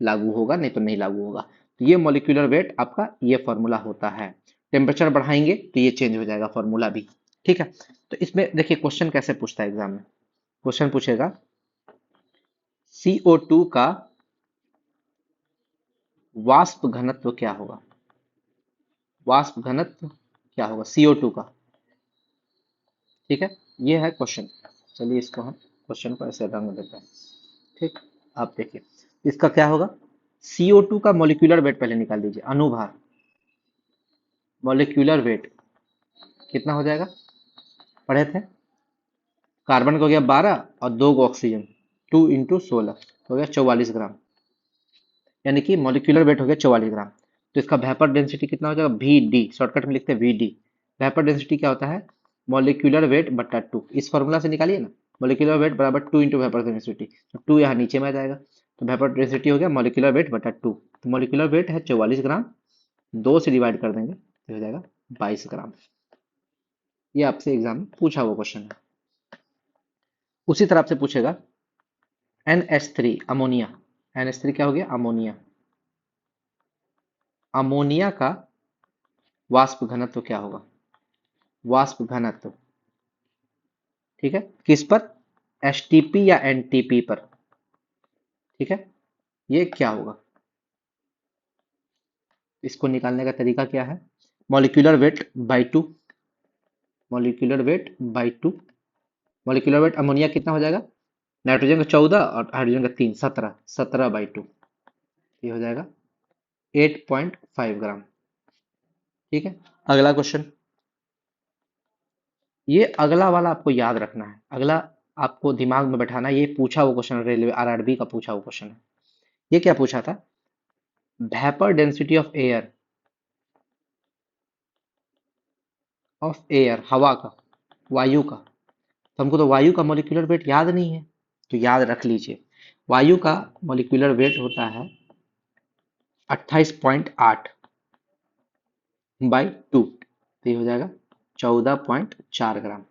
लागू होगा, नहीं तो नहीं लागू होगा। तो ये मॉलिक्यूलर वेट आपका ये फॉर्मूला होता है। टेम्परेचर बढ़ाएंगे तो ये चेंज हो जाएगा फॉर्मूला भी, ठीक है। तो इसमें देखिए क्वेश्चन कैसे पूछता है एग्जाम में। क्वेश्चन पूछेगा CO2 का वाष्प घनत्व क्या होगा, वाष्प घनत्व क्या होगा CO2 का, ठीक है। ये है क्वेश्चन। चलिए इसको हम क्वेश्चन को ऐसे रंग देते हैं, ठीक। आप देखिए इसका क्या होगा, CO2 का मॉलिक्यूलर वेट पहले निकाल दीजिए, अणुभार, मॉलिक्यूलर वेट कितना हो जाएगा, पढ़े थे, कार्बन का हो गया 12 और 2 को ऑक्सीजन, 2 × 16 हो गया 44 ग्राम, यानी कि मॉलिक्यूलर वेट हो गया 44 ग्राम। तो इसका वेपर डेंसिटी कितना हो जाएगा, VD, शॉर्टकट में लिखते हैं VD। वेपर डेंसिटी क्या होता है, मॉलिक्यूलर वेट बटा 2, इस फॉर्मूला से निकालिए ना, मॉलिक्यूलर वेट बराबर 2 × वेपर डेंसिटी, तो 2 यहाँ नीचे में आ जाएगा, तो वेपर डेंसिटी हो गया मॉलिक्यूलर वेट बटा 2। तो मॉलिक्यूलर वेट है 44 ग्राम, 2 से डिवाइड कर देंगे तो हो जाएगा 22 ग्राम। ये आपसे एग्जाम में पूछा हुआ क्वेश्चन है। उसी तरह आपसे पूछेगा NH3 अमोनिया, NH3 क्या हो गया, अमोनिया, अमोनिया का वाष्प घनत्व क्या होगा, वाष्प घनत्व, ठीक है, किस पर, एसटीपी या एनटीपी पर, ठीक है। ये क्या होगा, इसको निकालने का तरीका क्या है, molecular weight by 2, molecular weight by 2, molecular weight ammonia कितना हो जाएगा, नाइट्रोजन का 14 और हाइड्रोजन का 3, 17, 17/2, ये हो जाएगा 8.5 ग्राम, ठीक है। अगला क्वेश्चन, ये अगला वाला आपको याद रखना है, अगला आपको दिमाग में बैठाना है। ये पूछा हुआ क्वेश्चन, रेलवे आरआरबी का पूछा हुआ क्वेश्चन है। ये क्या पूछा था, वेपर डेंसिटी ऑफ एयर, हवा का, वायु का। तो हमको तो वायु का मॉलिक्यूलर वेट याद नहीं है, तो याद रख लीजिए, वायु का मॉलिक्यूलर वेट होता है 28.8 बाई 2, तो ये हो जाएगा 14.4 ग्राम।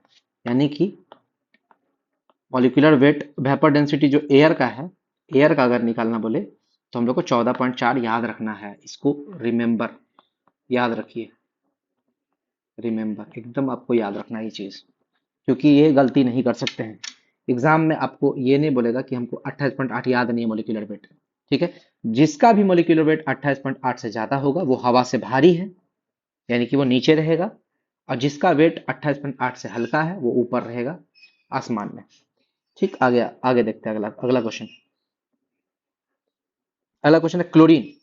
यानी कि मॉलिक्यूलर वेट, वेपर डेंसिटी जो एयर का है, एयर का अगर निकालना बोले तो हम लोग को 14.4 याद रखना है। इसको रिमेंबर, याद रखिए, रिमेंबर, एकदम आपको याद रखना है ये चीज, क्योंकि ये गलती नहीं कर सकते हैं। एग्जाम में आपको ये नहीं बोलेगा कि हमको 28.8 याद नहीं है मॉलिक्यूलर वेट, ठीक है। जिसका भी मॉलिक्यूलर वेट 28.8 से ज्यादा होगा वो हवा से भारी है, यानी कि वो नीचे रहेगा, और जिसका वेट 28.8 से हल्का है वो ऊपर रहेगा, आसमान में, ठीक। आगे आगे देखते हैं अगला अगला क्वेश्चन। अगला क्वेश्चन है क्लोरीन।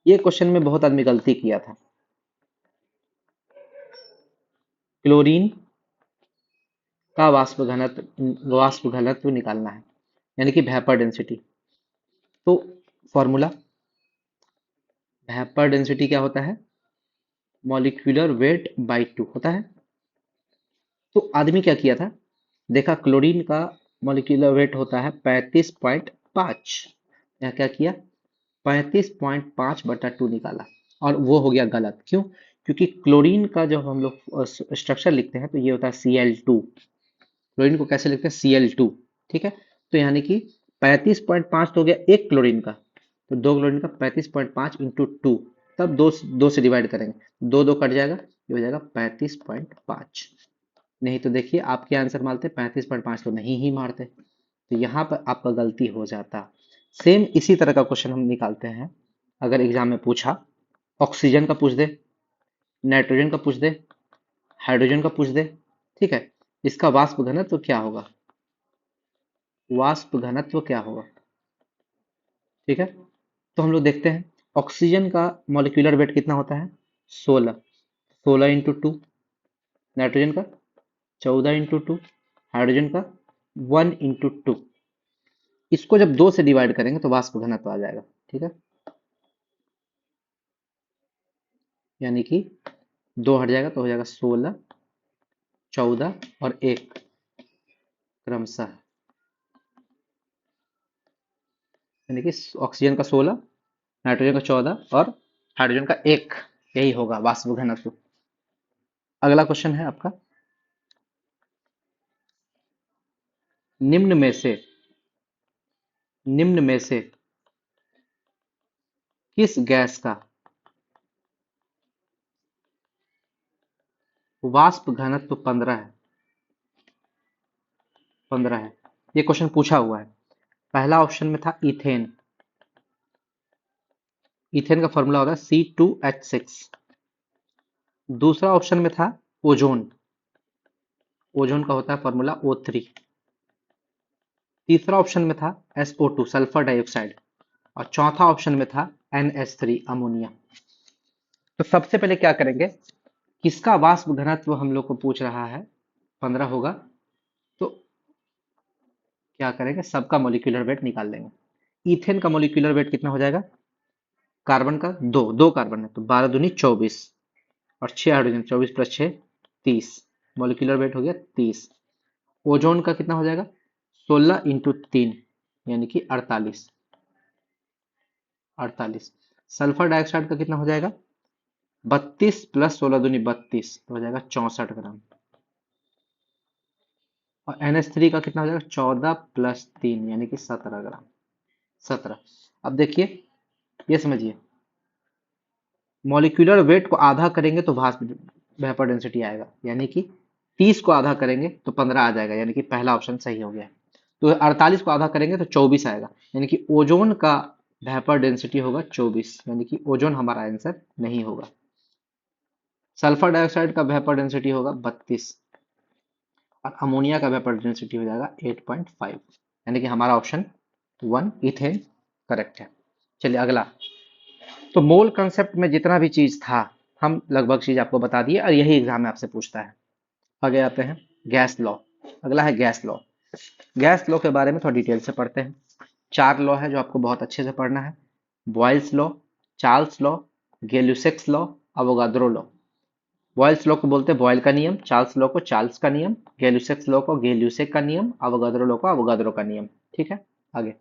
ये क्वेश्चन में बहुत आदमी गलती किया था। क्लोरीन का वाष्प घनत्व निकालना है, यानी कि वेपर डेंसिटी। तो फॉर्मूला, वेपर डेंसिटी क्या होता है, मॉलिक्यूलर वेट बाई 2 होता है। तो आदमी क्या किया था, देखा क्लोरीन का मॉलिक्यूलर वेट होता है 35.5, या क्या किया, 35.5/2 निकाला, और वो हो गया गलत। क्यों, क्योंकि क्लोरीन का जब हम लोग स्ट्रक्चर लिखते हैं तो ये होता है Cl2, क्लोरीन को कैसे लिखते हैं, Cl2, ठीक है। तो यानी कि 35.5 तो हो गया एक क्लोरीन का, तो 2 क्लोरीन का 35.5 इंटू 2, तब दो से डिवाइड करेंगे, दो दो कट जाएगा, ये हो जाएगा 35.5। नहीं तो देखिए आपके आंसर मारते 35.5 तो नहीं ही मारते, तो यहाँ पर आपका गलती हो जाता। सेम इसी तरह का क्वेश्चन हम निकालते हैं, अगर एग्जाम में पूछा, ऑक्सीजन का पूछ दे, नाइट्रोजन का पूछ दे, हाइड्रोजन का पूछ दे, ठीक है, इसका वाष्प घनत्व क्या होगा, वाष्प घनत्व क्या होगा, ठीक है। तो हम लोग देखते हैं ऑक्सीजन का मॉलिक्यूलर वेट कितना होता है, 16, 16 × 2, नाइट्रोजन का 14 × 2, हाइड्रोजन का 1 × 2। इसको जब 2 से डिवाइड करेंगे तो वाष्प घनत्व आ जाएगा, ठीक है, यानी कि 2 हट जाएगा तो हो जाएगा 16, 14 और 1 क्रमशः, यानी कि ऑक्सीजन का 16, नाइट्रोजन का 14 और हाइड्रोजन का 1, यही होगा वाष्प घनत्व। अगला क्वेश्चन है आपका, निम्न में से किस गैस का वाष्प घनत्व 15 है, 15 है, ये क्वेश्चन पूछा हुआ है। पहला ऑप्शन में था इथेन, इथेन का फॉर्मूला होगा C2H6। दूसरा ऑप्शन में था ओजोन, ओजोन का होता है फॉर्मूला O3। तीसरा ऑप्शन में था SO2 सल्फर डाइऑक्साइड, और चौथा ऑप्शन में था NH3 अमोनिया। तो सबसे पहले क्या करेंगे, किसका वाष्प घनत्व हम लोग को पूछ रहा है, 15 होगा, तो क्या करेंगे, सबका मॉलिक्यूलर वेट निकाल लेंगे। इथेन का मॉलिक्यूलर वेट कितना हो जाएगा, कार्बन का दो कार्बन है तो 12 दूनी 24, और 6 हाइड्रोजन, 24 + 6 30, मॉलिक्यूलर वेट हो गया 30। ओजोन का कितना हो जाएगा, 16 × 3 यानी कि 48, 48। सल्फर डाइऑक्साइड का कितना हो जाएगा, 32 + 16 दूनी 32 तो हो जाएगा 64 ग्राम, और NH3 का कितना हो जाएगा, 14 + 3 यानी कि 17 ग्राम, 17। अब देखिए, ये समझिए, मॉलिक्यूलर वेट को आधा करेंगे तो वाष्प वेपर डेंसिटी आएगा, यानी कि 30 को आधा करेंगे तो 15 आ जाएगा, यानी कि पहला ऑप्शन सही हो गया। तो 48 को आधा करेंगे तो 24 आएगा, यानी कि ओजोन का वेपर डेंसिटी होगा 24, यानी कि ओजोन हमारा आंसर नहीं होगा। सल्फर डाइऑक्साइड का वेपर डेंसिटी होगा 32, और अमोनिया का वेपर डेंसिटी हो जाएगा 8.5, यानी कि हमारा ऑप्शन 1 इथेन करेक्ट है। चलिए अगला, तो मोल कंसेप्ट में जितना भी चीज था हम लगभग चीज आपको बता दिए, और यही एग्जाम में आपसे पूछता है। आगे आते हैं गैस लॉ, अगला है गैस लॉ। गैस लॉ के बारे में थोड़ा डिटेल से पढ़ते हैं। 4 लॉ है जो आपको बहुत अच्छे से पढ़ना है, Boyle's law, Charles law, Gay Lussac's law, Avogadro law. Boyle's law को बोलते हैं बॉयल का नियम, चार्ल्स लॉ को चार्ल्स का नियम, गैल्यूसेक्स लॉ को गैल्यूसेक का नियम, अवोगाद्रो लॉ को अवोगाद्रो का नियम, ठीक है। आगे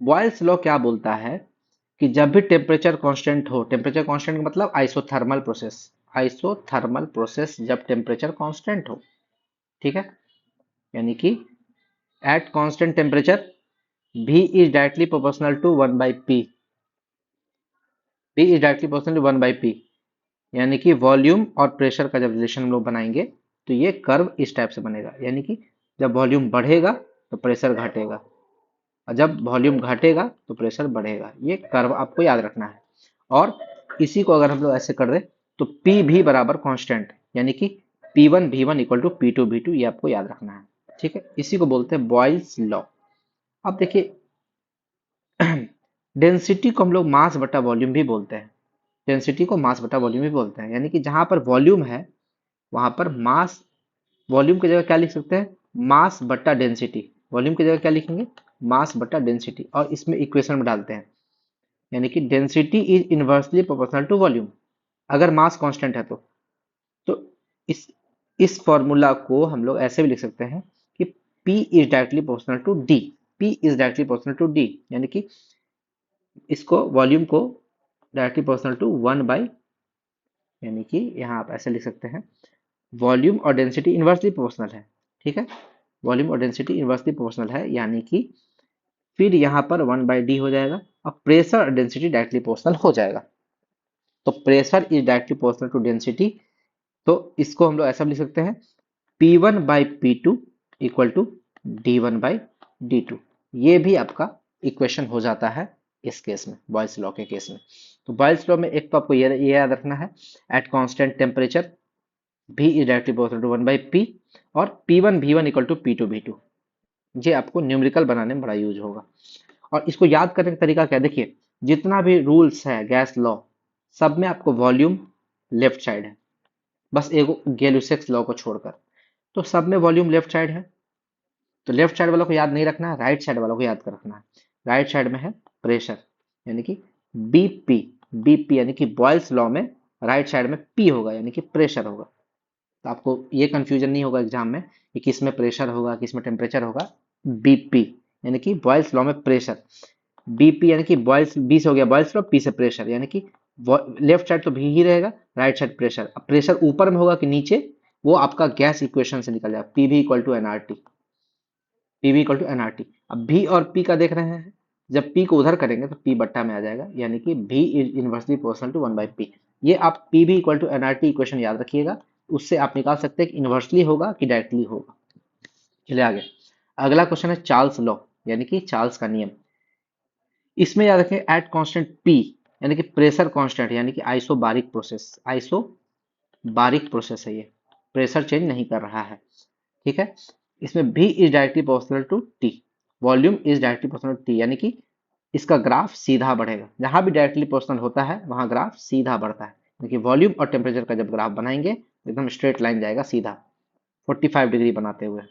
बॉयल्स लॉ क्या बोलता है कि जब भी टेम्परेचर कांस्टेंट हो, टेम्परेचर कांस्टेंट मतलब आइसोथर्मल प्रोसेस, आइसोथर्मल प्रोसेस जब टेम्परेचर कांस्टेंट हो, ठीक है, यानी कि at constant temperature V is directly proportional to 1/P, V is directly proportional to 1/P, यानी कि वॉल्यूम और प्रेशर का जब रिलेशन हम लोग बनाएंगे तो ये कर्व इस टाइप से बनेगा, यानी कि जब वॉल्यूम बढ़ेगा तो प्रेशर घटेगा, और जब वॉल्यूम घटेगा तो प्रेशर बढ़ेगा, ये कर्व आपको याद रखना है। और इसी को अगर हम लोग ऐसे कर दे तो पी भी बराबर कांस्टेंट, यानी कि P1 V1 = P2 V2, ये आपको याद रखना है, ठीक है। इसी को बोलते हैं बॉयल्स लॉ। अब देखिए डेंसिटी को हम लोग मास बटा वॉल्यूम भी बोलते हैं, डेंसिटी को मास बटा वॉल्यूम भी बोलते हैं, यानी कि जहां पर वॉल्यूम है वहां पर मास, वॉल्यूम की जगह क्या लिख सकते हैं, मास बटा डेंसिटी, वॉल्यूम की जगह क्या लिखेंगे, मास बटा डेंसिटी, और इसमें इक्वेशन में डालते हैं, यानी कि density is inversely proportional to volume, अगर मास कांस्टेंट है तो इस फॉर्मूला को हम लोग ऐसे भी लिख सकते हैं कि P is directly proportional to D, P is directly proportional to D, यानी कि इसको वॉल्यूम को डायरेक्टली प्रोपोर्शनल टू 1/, यानी कि यहाँ आप ऐसे लिख सकते हैं, वॉल्यूम और डेंसिटी इनवर्सली प्रोपोर्शनल है, ठीक है, वॉल्यूम और डेंसिटी इनवर्सली प्रोपोर्शनल है, यानी कि फिर यहाँ पर 1/D हो जाएगा। अब प्रेशर और डेंसिटी डायरेक्टली प्रोपोर्शनल हो जाएगा। तो pressure is directly proportional to density, तो इसको हम लोग ऐसा भी लिख सकते हैं P1 by P2 equal to D1 by D2। ये भी आपका इक्वेशन हो जाता है इस केस में, बॉयल्स लॉ के केस में। तो बॉयल्स लॉ में एक तो आपको ये याद रखना है, at constant temperature V is directly proportional to 1 by P, और P1 V1 equal to P2 V2। ये आपको न्यूमेरिकल बनाने में बड़ा यूज होगा। और इसको याद करने का तरीका क्या है, देखिए जितना भी रूल्स है गैस लॉ, सब में आपको वॉल्यूम लेफ्ट साइड है, बस एक गैलुसेक्स लॉ को छोड़कर, तो सब में वॉल्यूम लेफ्ट साइड है। तो लेफ्ट साइड वालों को याद नहीं रखना है, राइट साइड वालों को याद कर रखना है। राइट साइड में है प्रेशर, यानी कि बीपी। बीपी यानी कि बॉयल्स लॉ में राइट साइड में पी होगा, यानी कि प्रेशर होगा। तो आपको ये कंफ्यूजन नहीं होगा एग्जाम में कि किस में प्रेशर होगा किस में टेम्परेचर होगा। बीपी यानी कि बॉयल्स लॉ में प्रेशर, बीपी यानी कि बॉयल्स, बी से हो गया बॉयल्स लॉ, पी से प्रेशर, यानी कि लेफ्ट साइड तो भी ही रहेगा, राइट साइड प्रेशर। अब प्रेशर ऊपर में होगा कि नीचे, वो आपका गैस इक्वेशन से निकल जाएगा, PV equal to NRT. PV equal to NRT. अब भी और पी का देख रहे हैं, जब पी को उधर करेंगे तो पी बट्टा में आ जाएगा, यानी कि V is inversely proportional to 1 by P. ये आप PV equal to NRT equation याद रखिएगा, उससे आप निकाल सकते हैं कि इनवर्सली होगा कि डायरेक्टली होगा। चलिए आगे, अगला क्वेश्चन है चार्ल्स लॉ, यानी कि चार्ल्स का नियम। इसमें याद रखें एट कांस्टेंट पी, यानी कि प्रेशर कांस्टेंट, यानी कि आइसोबारिक प्रोसेस, आइसोबारिक प्रोसेस है ये, प्रेशर चेंज नहीं कर रहा है, ठीक है। इसमें V is directly proportional to T, volume is directly proportional to T, यानी कि इसका ग्राफ सीधा बढ़ेगा, जहां भी डायरेक्टली प्रोपोर्शनल होता है वहां ग्राफ सीधा बढ़ता है। यानी कि वॉल्यूम और टेम्परेचर का जब ग्राफ बनाएंगे एकदम स्ट्रेट लाइन जाएगा सीधा 45 डिग्री बनाते हुए,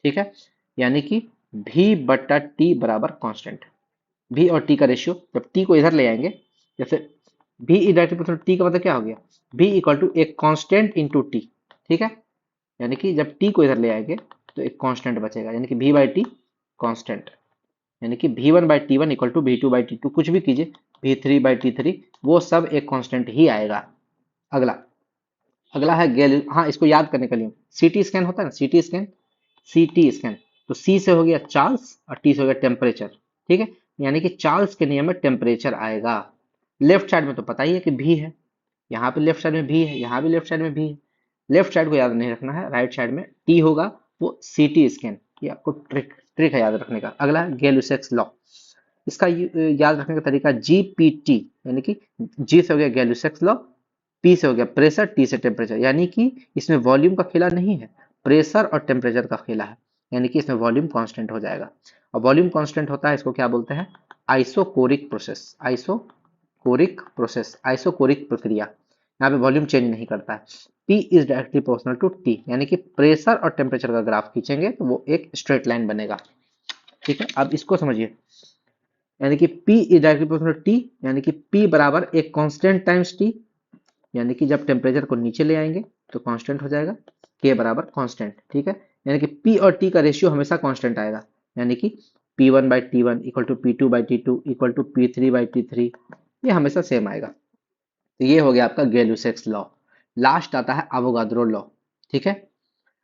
ठीक है। यानी कि भी बट्टा टी बराबर कांस्टेंट। भी और टी का रेशियो, जब टी को इधर ले आएंगे, जैसे भी इज डायरेक्टली प्रोपोर्शनल, टी का मतलब क्या हो गया, भी इक्वल टू एक कांस्टेंट इंटू टी, ठीक है। यानी कि जब टी को इधर ले आएंगे तो एक कांस्टेंट बचेगा, यानी कि भी बाई टी कांस्टेंट, यानी कि V one by T one equal to V two by T two, कुछ भी कीजिए, भी थ्री बाई टी थ्री, वो सब एक कांस्टेंट ही आएगा। अगला, अगला है गैल, हाँ इसको याद करने के लिए, सीटी स्कैन होता है ना, सीटी स्कैन, सीटी स्कैन, तो सी से हो गया चार्ल्स और टी से हो गया टेम्परेचर, ठीक है। यानी कि चार्ल्स के नियम में टेम्परेचर आएगा। लेफ्ट साइड में तो पता ही है कि भी है, यहाँ पे लेफ्ट साइड में भी है, यहाँ भी लेफ्ट साइड में भी है। लेफ्ट साइड को याद नहीं रखना है, राइट साइड में टी होगा, वो सीटी स्कैन, ये आपको ट्रिक ट्रिक है याद रखने का। अगला है गैलुसेक्स लॉ, इसका याद रखने का तरीका जीपीटी, यानी कि जी से हो गया गैलुसेक्स लॉ, पी से हो गया प्रेशर, टी से टेम्परेचर, यानी कि इसमें वॉल्यूम का खेला नहीं है, प्रेशर और टेम्परेचर का खेला है, यानी कि इसमें वॉल्यूम कांस्टेंट हो जाएगा। और वॉल्यूम कांस्टेंट होता है, इसको क्या बोलते हैं, isochoric process, isochoric process, isochoric प्रक्रिया। यहाँ पे वॉल्यूम चेंज नहीं करता है। P is directly proportional to T, यानी कि प्रेशर और टेम्परेचर का ग्राफ खींचेंगे तो वो एक स्ट्रेट लाइन बनेगा, ठीक है। अब इसको समझिए, यानी कि P is directly proportional to T, यानी कि P बराबर एक कांस्टेंट टाइम्स T, यानी कि जब टेम्परेचर को नीचे ले आएंगे तो कांस्टेंट हो जाएगा, K बराबर कांस्टेंट, ठीक है। यानी कि P और T का रेशियो हमेशा कांस्टेंट आएगा, यानी कि P1 by T one equal to P2 by T2 equal to P3 by T3, ये हमेशा सेम आएगा। तो ये हो गया आपका गैलुसेक्स लॉ। लास्ट आता है अवोगाद्रो लॉ, ठीक है।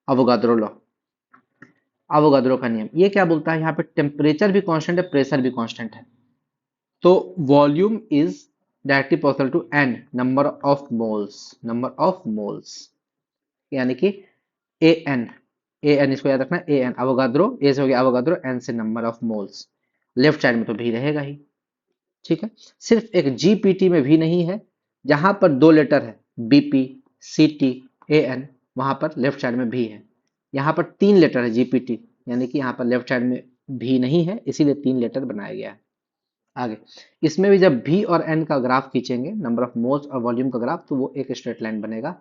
अवोगाद्रो लॉ, अवोगाद्रो का नियम, ये क्या बोलता है, यहाँ पे टेम्परेचर भी कांस्टेंट है, प्रेशर भी कांस्टेंट है, तो volume is directly proportional to N number of moles, number of moles, यानी कि ए एन, ए एन इसको याद रखना, ए एन अवोगाद्रो, ए से हो गया अवोगाद्रो, एन से number of moles. Left side में तो भी रहेगा ही, ठीक है। सिर्फ एक जीपीटी में भी नहीं है, जहां पर दो लेटर है बीपी, सीटी, ए एन, वहां पर लेफ्ट साइड में भी है। यहाँ पर तीन लेटर है जीपीटी, यानी कि यहाँ पर लेफ्ट साइड में भी नहीं है, इसीलिए तीन लेटर बनाया गया है। आगे, इसमें भी जब भी और एन का ग्राफ खींचेंगे, नंबर ऑफ मोल्स और वॉल्यूम का ग्राफ, तो वो एक स्ट्रेट लाइन बनेगा,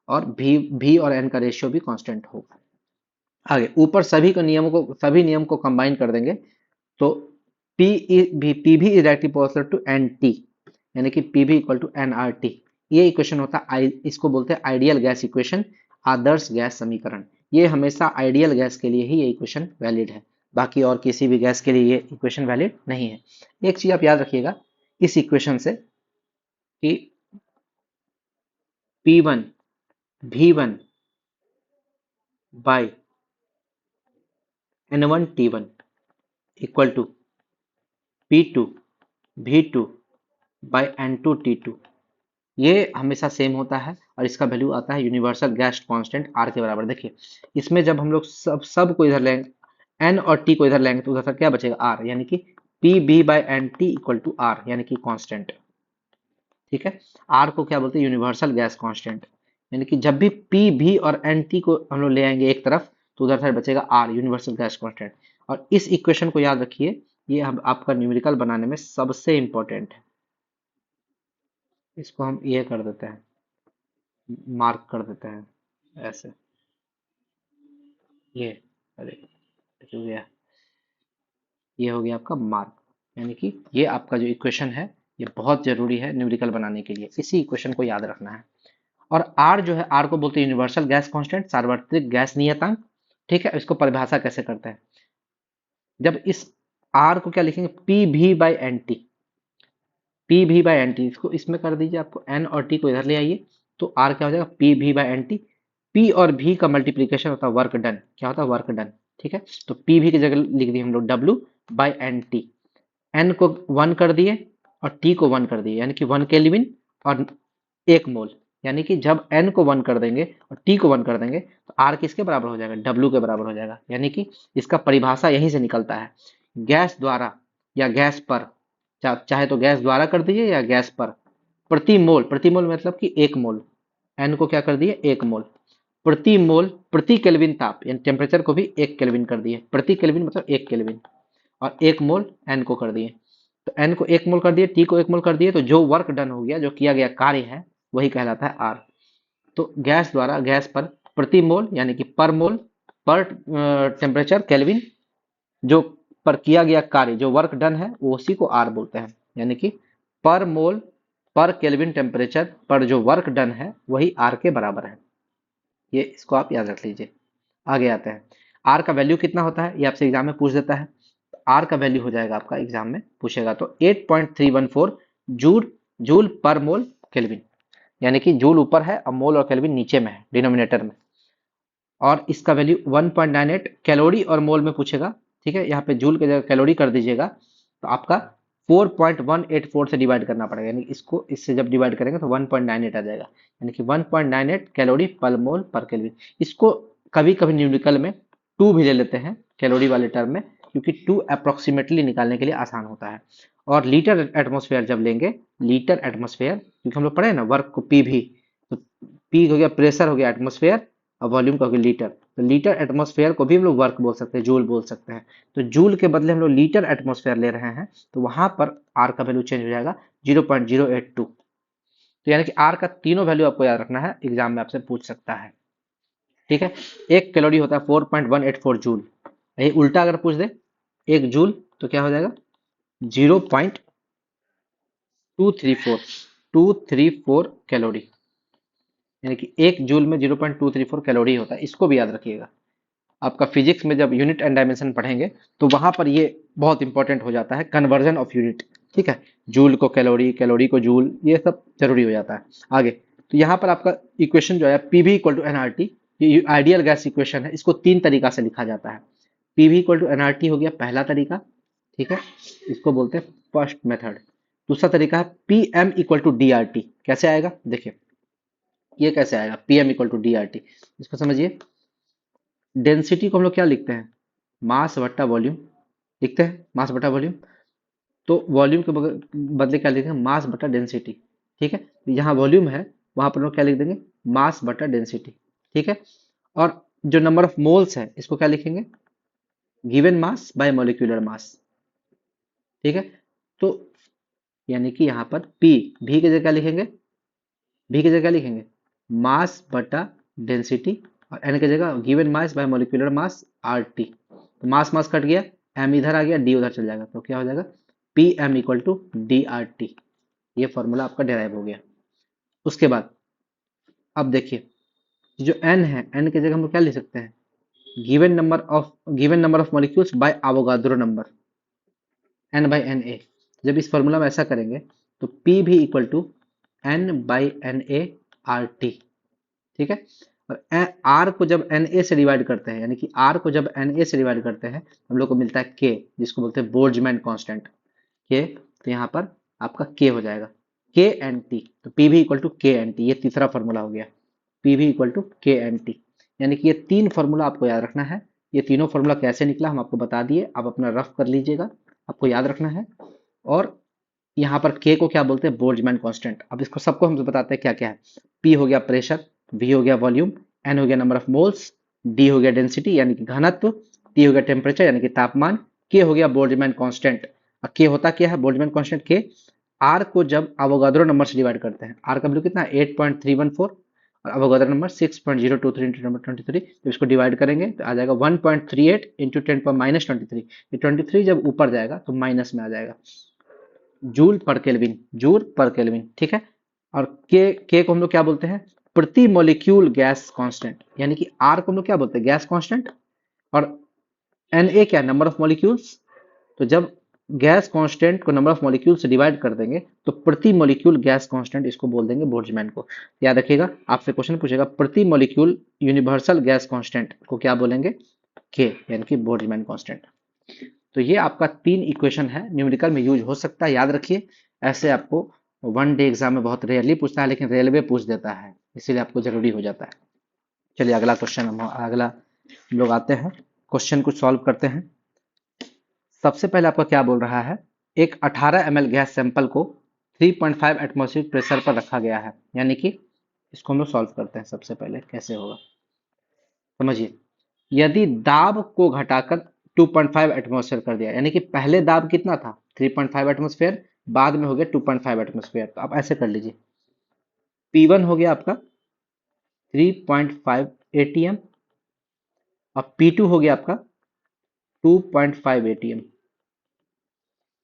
और भी और एन का रेशियो भी कांस्टेंट होगा। आगे ऊपर सभी के नियमों को, सभी नियम को कंबाइन कर देंगे, तो P V is directly proportional to N T, यानी कि P V equal to N R T. ये इक्वेशन होता है, इसको बोलते हैं आइडियल गैस इक्वेशन, आदर्श गैस समीकरण। ये हमेशा आइडियल गैस के लिए ही ये इक्वेशन वैलिड है, बाकी और किसी भी गैस के लिए ये इक्वेशन वैलिड नहीं है। एक चीज आप याद रखिएगा इस इक्वेशन से, कि P one V one by N one T one equal to P2 V2 by N2 T2, ये हमेशा सेम होता है और इसका वैल्यू आता है यूनिवर्सल गैस कांस्टेंट आर के बराबर। देखिए इसमें जब हम लोग सब को इधर लेंगे, एन और टी को इधर लेंगे, तो उधर से क्या बचेगा आर, यानी कि P V by N T equal to R, यानी कि कांस्टेंट। ठीक है, आर को क्या बोलते हैं, यूनिवर्सल गैस कांस्टेंट। यानी कि जब भी पी भी और एन टी को हम लोग ले आएंगे एक तरफ, तो उधर से बचेगा आर, यूनिवर्सल गैस कांस्टेंट। और इस इक्वेशन को याद रखिए, ये हम आपका न्यूमेरिकल बनाने में सबसे इंपॉर्टेंट है। इसको हम ये कर देते हैं, मार्क कर देते हैं ऐसे, ये, अरे हो गया, ये हो गया आपका मार्क। यानी कि ये आपका जो इक्वेशन है, ये बहुत जरूरी है न्यूमेरिकल बनाने के लिए, इसी इक्वेशन को याद रखना है। और आर जो है, आर को बोलते हैं यूनिवर्सल गैस कांस्टेंट, सार्वत्रिक गैस नियतांक। ठीक है, इसको परिभाषा कैसे करते हैं, जब इस आर को क्या लिखेंगे, पी भी बाई एन टी, पी भी बाई एन टी, इसको इसमें कर दीजिए, आपको एन और टी को इधर ले आइए, तो आर क्या हो जाएगा, पी भी बाई एन टी। पी और भी का मल्टीप्लीकेशन होता है वर्क डन, क्या होता है, वर्क डन। ठीक है, तो पी भी की जगह लिख दिए हम लोग W by N T. N को 1 कर दिए और टी को 1 कर दिए, यानी कि 1 केल्विन और 1 मोल। यानी कि जब एन को 1 कर देंगे और टी को 1 कर देंगे, तो आर किसके बराबर हो जाएगा, डब्ल्यू के बराबर हो जाएगा। यानी कि इसका परिभाषा यहीं से निकलता है, गैस द्वारा या गैस पर, चाहे तो गैस द्वारा कर दीजिए या गैस पर, प्रति मोल, प्रति मोल मतलब कि 1 मोल, एन को क्या कर दिए 1 मोल, प्रति मोल प्रति केल्विन ताप, यानी टेम्परेचर को भी 1 केल्विन कर दिए, प्रति केल्विन मतलब 1 केल्विन, और 1 मोल एन को कर दिए। तो एन को 1 मोल कर दिए, टी को 1 मोल कर दिए, तो जो वर्क डन हो गया, जो किया गया कार्य है, वही कहलाता है आर। तो गैस द्वारा, गैस पर प्रति मोल यानी कि पर मोल, पर टेम्परेचर केल्विन, जो पर किया गया कार्य, जो वर्क डन है, वो उसी को आर बोलते हैं। यानी कि पर मोल पर केल्विन टेम्परेचर पर जो वर्क डन है, वही आर के बराबर है। ये इसको आप याद रख लीजिए। आगे आते हैं, आर का वैल्यू कितना होता है, ये आपसे एग्जाम में पूछ देता है। आर का वैल्यू हो जाएगा आपका, एग्जाम में पूछेगा तो 8.314 जूल जूल पर मोल केल्विन, यानी कि जूल ऊपर है और मोल और केल्विन नीचे में है डिनोमिनेटर में। और इसका वैल्यू 1.98 कैलोरी और मोल में पूछेगा। ठीक है, यहाँ पे जूल की जगह कैलोरी कर दीजिएगा, तो आपका 4.184 से डिवाइड करना पड़ेगा, यानी इसको इससे जब डिवाइड करेंगे तो 1.98 आ जाएगा, यानी कि 1.98 कैलोरी पर मोल पर केल्विन। इसको कभी कभी न्यूमेरिकल में 2 भी ले लेते हैं कैलोरी वाले टर्म में, क्योंकि 2 अप्रोक्सीमेटली निकालने के लिए आसान होता है। और लीटर एटमोसफेयर जब लेंगे, लीटर एटमोसफेयर, क्योंकि हम लोग पढ़े ना वर्क को पी भी, तो पी हो गया प्रेशर, हो गया एटमोसफेयर, और वॉल्यूम का हो गया लीटर। तो लीटर एटमोसफेयर को भी हम लोग वर्क बोल सकते हैं, जूल बोल सकते हैं। तो जूल के बदले हम लोग लीटर एटमोसफेयर ले रहे हैं, तो वहां पर आर का वैल्यू चेंज हो जाएगा 0.082। तो यानी कि आर का तीनों वैल्यू आपको याद रखना है, एग्जाम में आपसे पूछ सकता है। ठीक है, एक कैलोरी होता है 4.184 जूल, यही उल्टा अगर पूछ दे एक जूल, तो क्या हो जाएगा 0.234 कैलोरी, यानी कि एक जूल में 0.234 कैलोरी होता है। इसको भी याद रखिएगा, आपका फिजिक्स में जब यूनिट एंड डायमेंशन पढ़ेंगे, तो वहां पर ये बहुत इंपॉर्टेंट हो जाता है, कन्वर्जन ऑफ यूनिट। ठीक है, जूल को कैलोरी, कैलोरी को जूल, ये सब जरूरी हो जाता है। आगे, तो यहाँ पर आपका इक्वेशन जो है पीवी इक्वल टू एनआरटी, ये आइडियल गैस इक्वेशन है, इसको 3 तरीका से लिखा जाता है। पीवी इक्वल टू एनआरटी हो गया पहला तरीका, ठीक है, इसको बोलते हैं फर्स्ट मेथड। दूसरा तरीका है P M equal to D R T. कैसे आएगा देखिए, ये कैसे आएगा P M equal to D R T, इसको समझिए। डेंसिटी को हम लोग क्या लिखते हैं, मास बट्टा वॉल्यूम लिखते हैं, मास बट्टा वॉल्यूम। तो वॉल्यूम के बदले क्या लिखेंगे, मास बटा डेंसिटी। ठीक है, तो यहाँ वॉल्यूम है, वहां पर हम लोग क्या लिख देंगे, मास बटा डेंसिटी। ठीक है, और जो नंबर ऑफ मोल्स है, इसको क्या लिखेंगे, given mass by molecular mass. ठीक है, तो यानी कि यहाँ पर पी, भी की जगह क्या लिखेंगे, भी की जगह क्या लिखेंगे, मास बटा डेंसिटी, और एन की जगह given mass by molecular mass R T. तो मास मास कट गया, एम इधर आ गया, डी उधर चल जाएगा, तो क्या हो जाएगा P M equal to D R T. ये फॉर्मूला आपका डेराइव हो गया। उसके बाद अब देखिए, जो एन है, एन की जगह हम लोग क्या लिख सकते हैं, given number of molecules by Avogadro number, N by N A. जब इस फॉर्मूला में ऐसा करेंगे, तो P V equal to N by N A R T. ठीक है, और आर को जब एन ए से डिवाइड करते हैं, यानी कि आर को जब एन ए से डिवाइड करते हैं, हम लोग को मिलता है के, जिसको बोलते हैं बोल्ट्जमैन कांस्टेंट। के, तो यहाँ पर आपका के हो जाएगा के एन टी, तो पी भी इक्वल टू के एन टी, ये तीसरा फॉर्मूला हो गया, पी भी इक्वल टू के एन टी। यानी कि ये तीन फॉर्मूला आपको याद रखना है। ये तीनों फॉर्मूला कैसे निकला हम आपको बता दिए, आप अपना रफ कर लीजिएगा, आपको याद रखना है। और यहाँ पर के को क्या बोलते हैं, बोल्ट्जमैन कांस्टेंट। अब इसको सबको हम बताते हैं क्या क्या है। पी हो गया प्रेशर, वी हो गया वॉल्यूम, एन हो गया नंबर ऑफ मोल्स, डी हो गया डेंसिटी यानी कि घनत्व, टी हो गया टेम्परेचर यानी कि तापमान, के हो गया बोल्ट्जमैन कांस्टेंट। के होता क्या है बोल्ट्जमैन कांस्टेंट, के आर को जब अवोगाद्रो नंबर से डिवाइड करते हैं, आर का वैल्यू कितना है 8.314 और अवोगाद्रो नंबर 6.023 इंटू नंबर 23, तो इसको डिवाइड करेंगे तो आ जाएगा 1.38 इंटू 10⁻23। ये 23 जब ऊपर जाएगा तो माइनस में आ जाएगा, जूल पर केल्विन, जूल पर केल्विन, ठीक है। और के को हम लोग क्या बोलते हैं, प्रति मॉलिक्यूल गैस कांस्टेंट, यानी कि आर को हम लोग क्या बोलते हैं, गैस कांस्टेंट, और एन ए क्या, नंबर ऑफ मॉलिक्यूल्स। तो जब गैस कांस्टेंट को नंबर ऑफ मॉलिक्यूल से डिवाइड कर देंगे तो प्रति मॉलिक्यूल गैस कांस्टेंट इसको बोल देंगे बोल्ट्जमैन को। याद रखिएगा, आपसे क्वेश्चन पूछेगा प्रति मॉलिक्यूल यूनिवर्सल गैस कांस्टेंट को क्या बोलेंगे, के, यानी कि बोल्ट्जमैन कांस्टेंट। तो ये आपका तीन इक्वेशन है, न्यूमेरिकल में यूज हो सकता है, याद रखिए। ऐसे आपको वन डे एग्जाम में बहुत रेयरली पूछता है, लेकिन रेलवे पूछ देता है, इसीलिए आपको जरूरी हो जाता है। चलिए अगला क्वेश्चन अगला हम लोग आते हैं, क्वेश्चन को सॉल्व करते हैं। सबसे पहले आपका क्या बोल रहा है, एक 18 ml गैस सैंपल को 3.5 एटमॉस्फेरिक प्रेशर पर रखा गया है, यानी कि इसको हम लोग सॉल्व करते हैं। सबसे पहले कैसे होगा समझिए, यदि दाब को घटाकर 2.5 एटमॉस्फेयर कर दिया, यानी कि पहले दाब कितना था 3.5 एटमॉस्फेयर, बाद में हो गया 2.5 एटमॉस्फेयर, तो आप ऐसे कर लीजिए, P1 हो गया आपका 3.5 atm और P2 हो गया आपका 2.5 atm,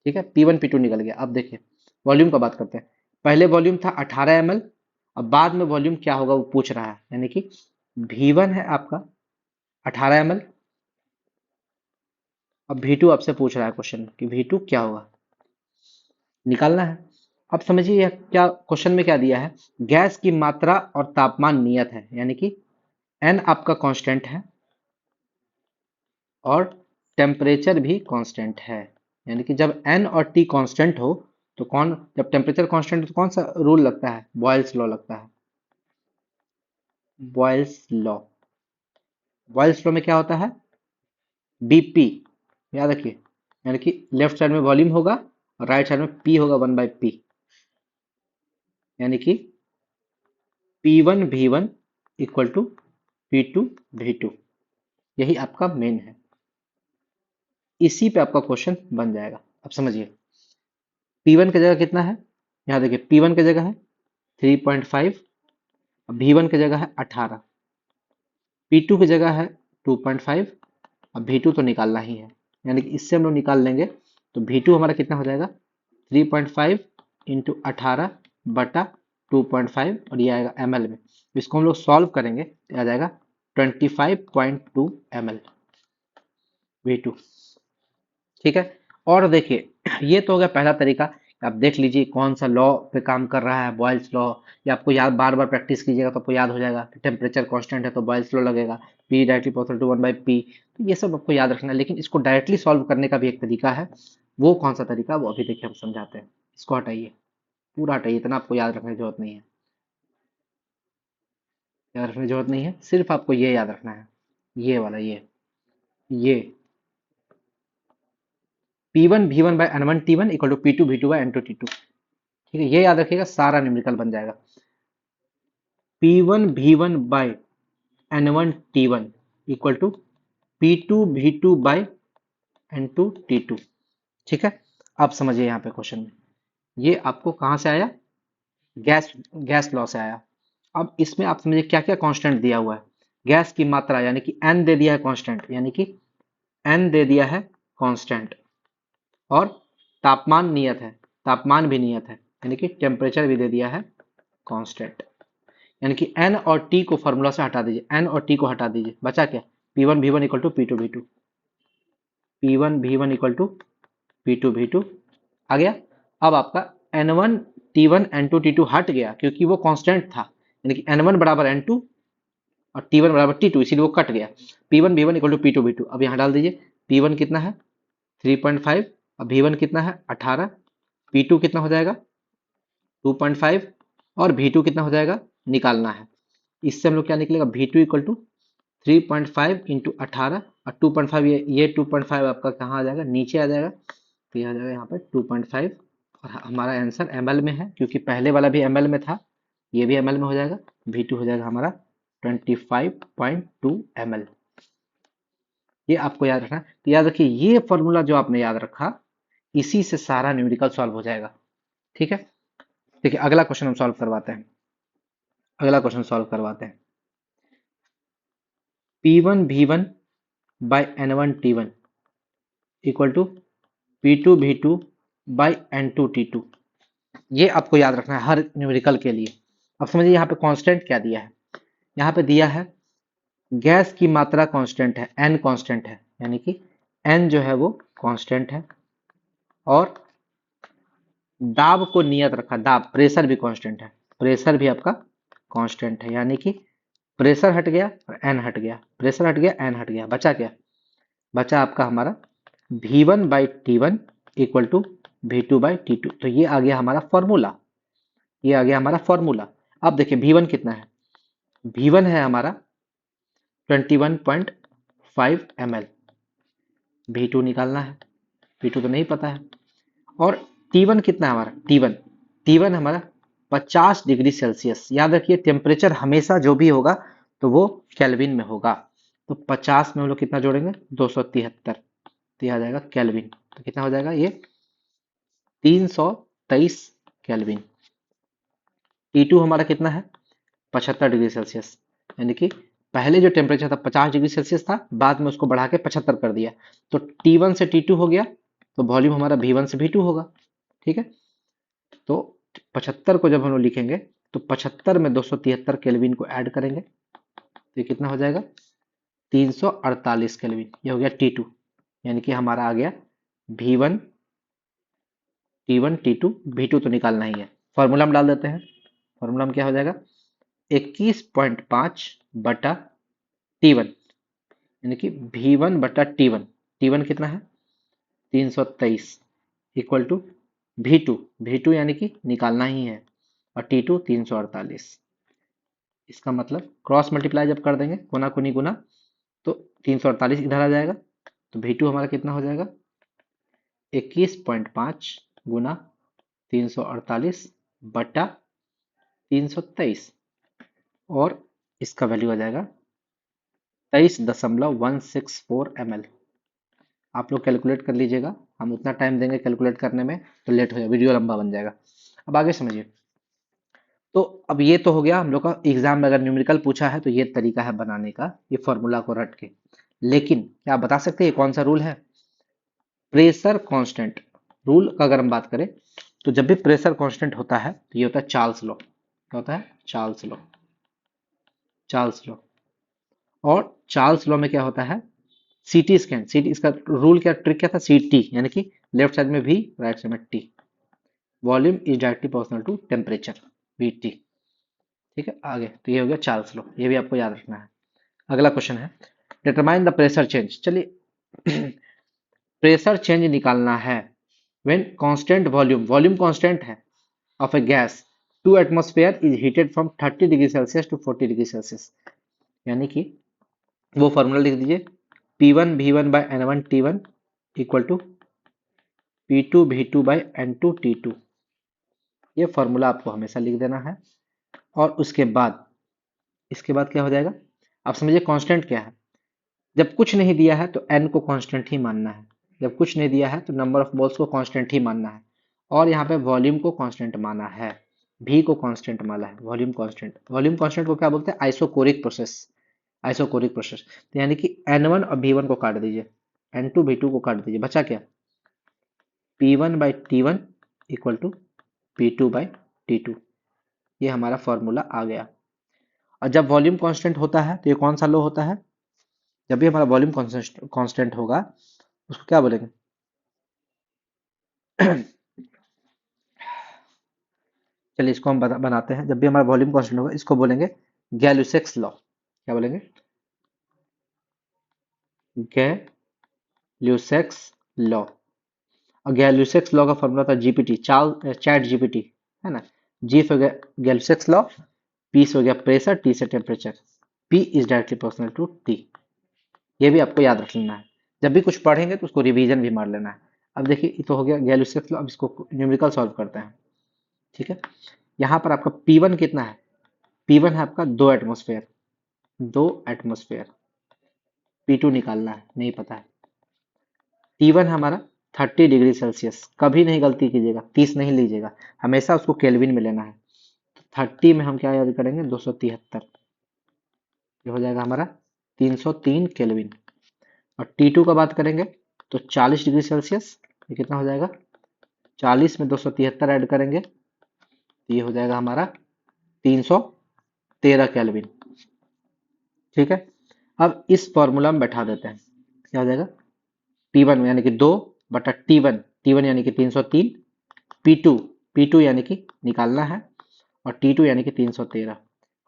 ठीक है। P1 P2 निकल गया। अब देखिए वॉल्यूम का बात करते हैं, पहले वॉल्यूम था 18 ml, अब बाद में वॉल्यूम क्या होगा वो पूछ रहा है, यानी कि V1 है आपका 18 ml, अब V2 आपसे पूछ रहा है क्वेश्चन कि V2 क्या होगा, निकालना है। अब समझिए यह क्या क्वेश्चन में क्या दिया है, गैस की मात्रा और तापमान नियत है, यानी कि N आपका कांस्टेंट है और टेम्परेचर भी कांस्टेंट है, यानी कि जब N और T कांस्टेंट हो तो कौन, जब टेम्परेचर कांस्टेंट हो तो कौन सा रूल लगता है, बॉयल्स लॉ लगता है। बॉयल्स लॉ, बॉयल्स लॉ में क्या होता है, बीपी, याद रखिए, यानी कि लेफ्ट साइड में वॉल्यूम होगा और राइट साइड में पी होगा 1/p, यानी कि P1 V1 equal to P2 V2, यही आपका मेन है। इसी पे आपका क्वेश्चन बन जाएगा। अब समझिए P1 की जगह कितना है, यहाँ देखिए P1 की जगह है 3.5, V1 की जगह है 18, P2 की जगह है 2.5, अब V2 तो निकालना ही है, यानी कि इससे हम लोग निकाल लेंगे तो V2 हमारा कितना हो जाएगा 3.5 इंटू 18 बटा 2.5 और ये आएगा ml में, इसको हम लोग सॉल्व करेंगे तो आ जाएगा 25.2 ml V2, ठीक है। और देखिए ये तो हो गया पहला तरीका, आप देख लीजिए कौन सा लॉ पे काम कर रहा है, बॉयल्स लॉ, या आपको याद बार बार प्रैक्टिस कीजिएगा तो आपको याद हो जाएगा कि टेम्परेचर कांस्टेंट है तो बॉयल्स लॉ लगेगा, P directly proportional to 1/p, तो ये सब आपको याद रखना है। लेकिन इसको डायरेक्टली सॉल्व करने का भी एक तरीका है, वो कौन सा तरीका वो अभी देखिए हम समझाते हैं। इसको हटाइए, पूरा हटाइए, इतना आपको याद रखने की जरूरत नहीं है, याद रखने की जरूरत नहीं है, सिर्फ आपको ये याद रखना है, ये वाला ये P1 V1 bye N1 T1 equal to P2 V2 bye N2 T2, ठीक है, ये याद रखिएगा, सारा न्यूमेरिकल बन जाएगा। P1 V1 bye N1 T1 equal to P2 V2 bye N2 T2, ठीक है। अब समझिए यहाँ पे क्वेश्चन में ये आपको कहाँ से आया, गैस गैस लॉ से आया। अब इसमें आप समझिए क्या क्या कांस्टेंट दिया हुआ है, गैस की मात्रा यानी कि n दे दिया है कांस्टेंट, यानी कि n दे दिया है कांस्टेंट, और तापमान नियत है, तापमान भी नियत है, यानी कि टेम्परेचर भी दे दिया है कांस्टेंट, यानी कि n और t को फॉर्मूला से हटा दीजिए, n और t को हटा दीजिए, बचा क्या, P1 V1 equal to P2 V2, P1 V1 equal to P2 V2 आ गया। अब आपका N1 T1 N2 T2 हट गया क्योंकि वो कांस्टेंट था, यानी कि N1 बराबर N2 और T1 बराबर T2, इसीलिए वो कट गया। P1 V1 equal to P2 V2, अब यहाँ डाल दीजिए, P1 कितना है 3.5 अब V1 कितना है 18, P2 कितना हो जाएगा 2.5 और V2 कितना हो जाएगा निकालना है। इससे हम लोग क्या निकलेगा V2 इक्वल टू 3.5 इंटू 18 और 2.5, ये 2.5 आपका कहाँ आ जाएगा नीचे आ जाएगा, तो ये आ जाएगा यहाँ पर 2.5 और हमारा आंसर ml में है क्योंकि पहले वाला भी ml में था, ये भी ml में हो जाएगा। V2 हो जाएगा हमारा 25.2 ml। ये आपको याद रखना है। तो याद रखिए ये फॉर्मूला जो आपने याद रखा इसी से सारा न्यूमेरिकल सॉल्व हो जाएगा। ठीक है, देखिए अगला क्वेश्चन हम सॉल्व करवाते हैं। अगला क्वेश्चन सॉल्व करवाते हैं। P1 V1 by N1 T1 equal to P2 V2 by N2 T2। ये आपको याद रखना है हर न्यूमेरिकल के लिए। अब समझिए यहाँ पे कांस्टेंट क्या दिया है। यहाँ पे दिया है गैस की मात्रा कांस्टेंट है, n कांस्टेंट है, यानी कि n जो है वो कांस्टेंट है और दाब को नियत रखा, दाब प्रेशर भी कांस्टेंट है, प्रेशर भी आपका कांस्टेंट है, यानी कि प्रेशर हट गया और n हट गया, प्रेशर हट गया n हट गया, बचा क्या, बचा आपका हमारा V1 by T1 equal to V2 by T2। तो ये आ गया हमारा फॉर्मूला, ये आ गया हमारा फॉर्मूला। अब देखिए V1 कितना है, V1 है हमारा 21.5 ml, V2 निकालना है, V2 तो नहीं पता है। और T1 कितना है हमारा, T1 हमारा 50 डिग्री सेल्सियस। याद रखिए टेम्परेचर हमेशा जो भी होगा तो वो केल्विन में होगा, तो 50 में हम लोग कितना जोड़ेंगे 273, तो यह आ जाएगा केल्विन। तो कितना हो जाएगा ये 323 केल्विन। T2 हमारा कितना है 75 डिग्री सेल्सियस, यानी कि पहले जो टेम्परेचर था 50 डिग्री सेल्सियस था, बाद में उसको बढ़ा के 75 कर दिया, तो T1 से T2 हो गया, तो वॉल्यूम हमारा V1 से V2 होगा। ठीक है, तो 75 को जब हम लोग लिखेंगे तो 75 में 273 केल्विन को ऐड करेंगे, तो ये कितना हो जाएगा 348 केल्विन। ये हो गया T2, यानी कि हमारा आ गया V1 T1 T2 V2 तो निकालना ही है। फॉर्मूला में डाल देते हैं, फॉर्मूला में क्या हो जाएगा 21.5 बटा T1, यानी कि V1 बटा T1, T1 कितना है 323 इक्वल टू V2 यानी कि निकालना ही है, और T2 348। इसका मतलब क्रॉस मल्टीप्लाई जब कर देंगे गुना कुनी गुना, तो 348 इधर आ जाएगा, तो V2 हमारा कितना हो जाएगा 21.5 गुना 348 बटा 323, और इसका वैल्यू आ जाएगा 23.164 ml। आप लोग कैलकुलेट कर लीजिएगा, हम उतना टाइम देंगे कैलकुलेट करने में तो लेट हो जाएगा, वीडियो लंबा बन जाएगा। अब आगे समझिए। तो अब ये तो हो गया हम लोग का, एग्जाम में अगर न्यूमेरिकल पूछा है तो ये तरीका है बनाने का, ये फॉर्मूला को रट के। लेकिन क्या आप बता सकते हैं कौन सा रूल है, प्रेशर कांस्टेंट रूल का अगर हम बात करें तो जब भी प्रेशर कांस्टेंट होता है तो ये होता है चार्ल्स लॉ। क्या होता है चार्ल्स लॉ, चार्ल्स लॉ। और चार्ल्स लॉ में क्या होता है सीटी स्कैन, सीटी इसका रूल क्या ट्रिक क्या था, सीटी यानी कि लेफ्ट साइड में V राइट साइड में T, volume is directly proportional to temperature VT। ठीक है, आगे तो ये हो गया चार्ल्स लॉ, ये भी आपको याद रखना है। अगला क्वेश्चन है डिटरमाइन द प्रेशर चेंज। चलिए प्रेशर चेंज निकालना है when constant volume, volume constant है of a gas two atmosphere is heated from 30 degree Celsius to 40 degree Celsius. यानी कि वो फॉर्मूला लिख दीजिए P1 V1 by N1 T1 equal to P2 V2 by N2 T2। ये फॉर्मूला आपको हमेशा लिख देना है। और उसके बाद इसके बाद क्या हो जाएगा, आप समझिए कांस्टेंट क्या है, जब कुछ नहीं दिया है तो n को कांस्टेंट ही मानना है, जब कुछ नहीं दिया है तो नंबर ऑफ मोल्स को कांस्टेंट ही मानना है, और यहाँ पे वॉल्यूम को कांस्टेंट माना है, v को कांस्टेंट माना है, वॉल्यूम कांस्टेंट। वॉल्यूम कांस्टेंट को क्या बोलते हैं आइसोकोरिक प्रोसेस, आइसोकोरिक प्रोसेस। तो यानी कि N1 और V1 को काट दीजिए, N2 V2 को काट दीजिए, बचा क्या P1 by T1 equal to P2 by T2। ये हमारा फॉर्मूला आ गया। और जब वॉल्यूम कांस्टेंट होता है तो ये कौन सा लॉ होता है, जब भी हमारा वॉल्यूम कांस्टेंट होगा उसको क्या बोलेंगे चलिए इसको हम बनाते हैं, जब भी हमारा वॉल्यूम कांस्टेंट होगा इसको बोलेंगे गैल्यूसेक्स लॉ। क्या बोलेंगे गैल्यूसेक्स लॉ। और गैल्यूसेक्स लॉ का फॉर्मूला था जीपीटी, चैट जीपीटी, है ना। जी हो गया गैल्यूसेक्स लॉ, पी से हो गया प्रेशर, टी से temperature. P is directly proportional to T. ये भी आपको याद रख लेना है, जब भी कुछ पढ़ेंगे तो उसको रिवीजन भी मार लेना है। अब देखिए ये तो हो गया गैल्यूसेक्स लॉ, अब इसको न्यूमेरिकल सॉल्व करते हैं। ठीक है, यहाँ पर आपका P1 कितना है? P1 है आपका 2 एटमोस्फेयर, 2 एटमोस्फेयर। P2 निकालना है, नहीं पता है। T1 हमारा 30 डिग्री सेल्सियस, कभी नहीं गलती कीजिएगा, 30 नहीं लीजिएगा, हमेशा उसको केल्विन में लेना है। 30 में हम क्या याद करेंगे? 273, ये हो जाएगा हमारा 303 केल्विन। और T2 का बात करेंगे तो 40 डिग्री सेल्सियस, ये कितना हो जाएगा? 40 में 273 ऐड करेंगे तो ये हो जाएगा हमारा 313 केल्विन। ठीक है, अब इस फॉर्मूला में बैठा देते हैं, क्या हो जाएगा? P1 यानी कि 2/T1, T1 यानी कि 303, P2, P2 यानी कि निकालना है, और T2 यानी कि 313,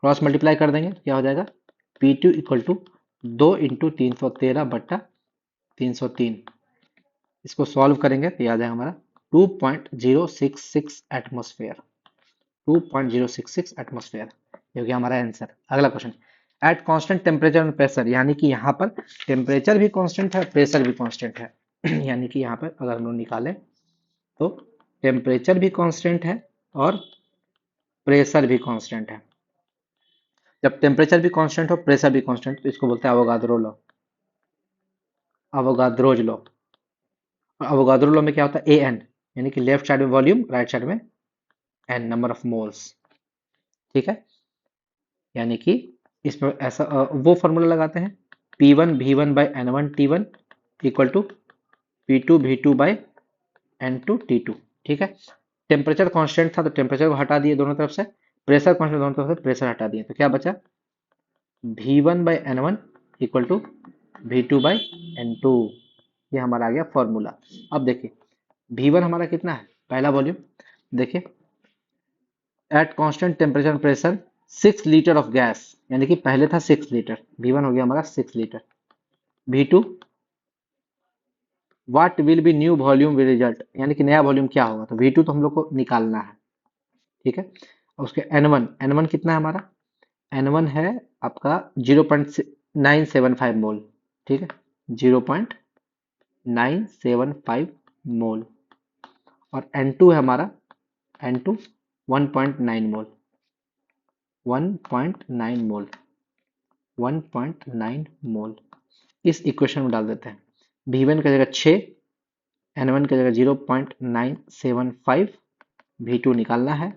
क्रॉस मल्टीप्लाई कर देंगे, क्या हो जाएगा? P2 equal to 2 into 313/303। इसको सॉल्व करेंगे तो याद है हमारा 2.066 एटमोस्फेयर, 2.066 एटमोस्फेयर, ये हो गया हमारा आंसर। अगला question, eight constant temperature and pressure, यानी कि यहाँ पर टेम्परेचर भी कांस्टेंट है, प्रेशर भी कांस्टेंट है। यानी कि यहाँ पर अगर हम लोग निकालें तो टेम्परेचर भी कांस्टेंट है और प्रेशर भी कांस्टेंट है। जब टेम्परेचर भी कांस्टेंट हो, प्रेशर भी कांस्टेंट, तो इसको बोलते हैं अवोगाद्रो लॉ, अवोगाद्रोज लॉ। और अवोगाद्रो लॉ में क्या होता है? ए एन, यानी कि लेफ्ट साइड में वॉल्यूम, राइट साइड में एन, नंबर ऑफ मोल्स। ठीक है, यानी कि इसमें ऐसा वो फॉर्मूला लगाते हैं, P1 V1 by N1 T1 equal to P2 V2 by N2 T2। ठीक है, टेम्परेचर कांस्टेंट था तो टेम्परेचर को हटा दिए दोनों तरफ से, प्रेशर कांस्टेंट दोनों तरफ से, प्रेशर हटा दिए, तो क्या बचा? V1 by N1 equal to V2 by N2। ये हमारा आ गया फॉर्मूला। अब देखिए V1 हमारा कितना है? पहला वॉल्यूम देखिए, eight constant temperature and pressure 6 litre of gas, यानी कि पहले था 6 लीटर, V1 हो गया हमारा 6 litre. V2 what will be new volume will result, यानी कि नया वॉल्यूम क्या होगा, तो V2 तो हम लोग को निकालना है। ठीक है, और उसके N1 कितना है हमारा? N1 है आपका 0.975 मोल। ठीक है, 0.975 मोल। और N2 है हमारा, N2 1.9 मोल, 1.9 मोल, 1.9 मोल। इस इक्वेशन में डाल देते हैं, V1 की जगह 6, N1 की जगह 0.975, V2 निकालना है,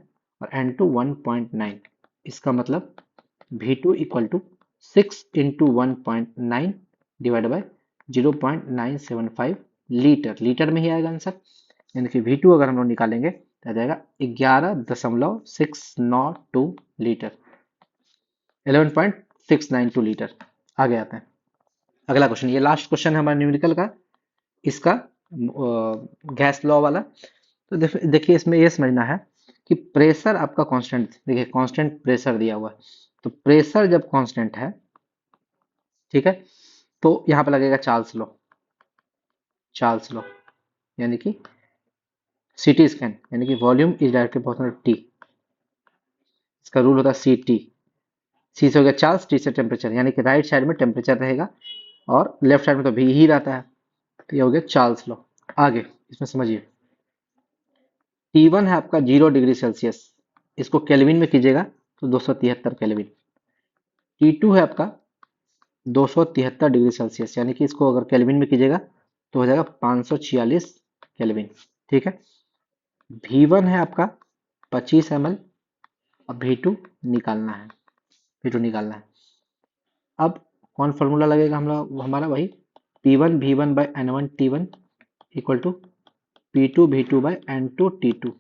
और N2 1.9। इसका मतलब V2 equal to 6 into 1.9 divide by 0.975 litre, litre में ही आएगा आंसर। यानी कि V2 अगर हम लोग निकालेंगे तो आ जाएगा 11.692 लीटर, 11.692 लीटर। आगे आते हैं, अगला क्वेश्चन, ये लास्ट क्वेश्चन है हमारा न्यूमेरिकल का, इसका गैस लॉ वाला। तो देखिए इसमें ये समझना है कि प्रेशर आपका कांस्टेंट, देखिए कांस्टेंट प्रेशर दिया हुआ है, तो प्रेशर जब कांस्टेंट है, ठीक है, तो यहाँ पे लगेगा चार्ल्स लॉ, चार्ल्स लॉ, यानी कि सीटी स्कैन, यानी कि volume is directly proportional T, इसका रूल होता है सी टी। सी से हो गया चार्ल्स, टी से टेम्परेचर, यानी कि राइट साइड में टेम्परेचर रहेगा और लेफ्ट साइड में तो भी ही रहता है, तो ये हो गया चार्ल्स लॉ। आगे इसमें समझिए, T1 है आपका 0 डिग्री सेल्सियस, इसको केल्विन में कीजिएगा तो 273 केल्विन। T2 है आपका 273 डिग्री सेल्सियस, यानी कि इसको अगर केल्विन में कीजिएगा तो हो जाएगा 546 केल्विन। ठीक है, V1 है आपका 25 ml, अब V2 निकालना है, V2 निकालना है। अब कौन फॉर्मूला लगेगा हम लोग? हमारा वही P1 V1 by N1 T1 equal to P2 V2 by N2 T2।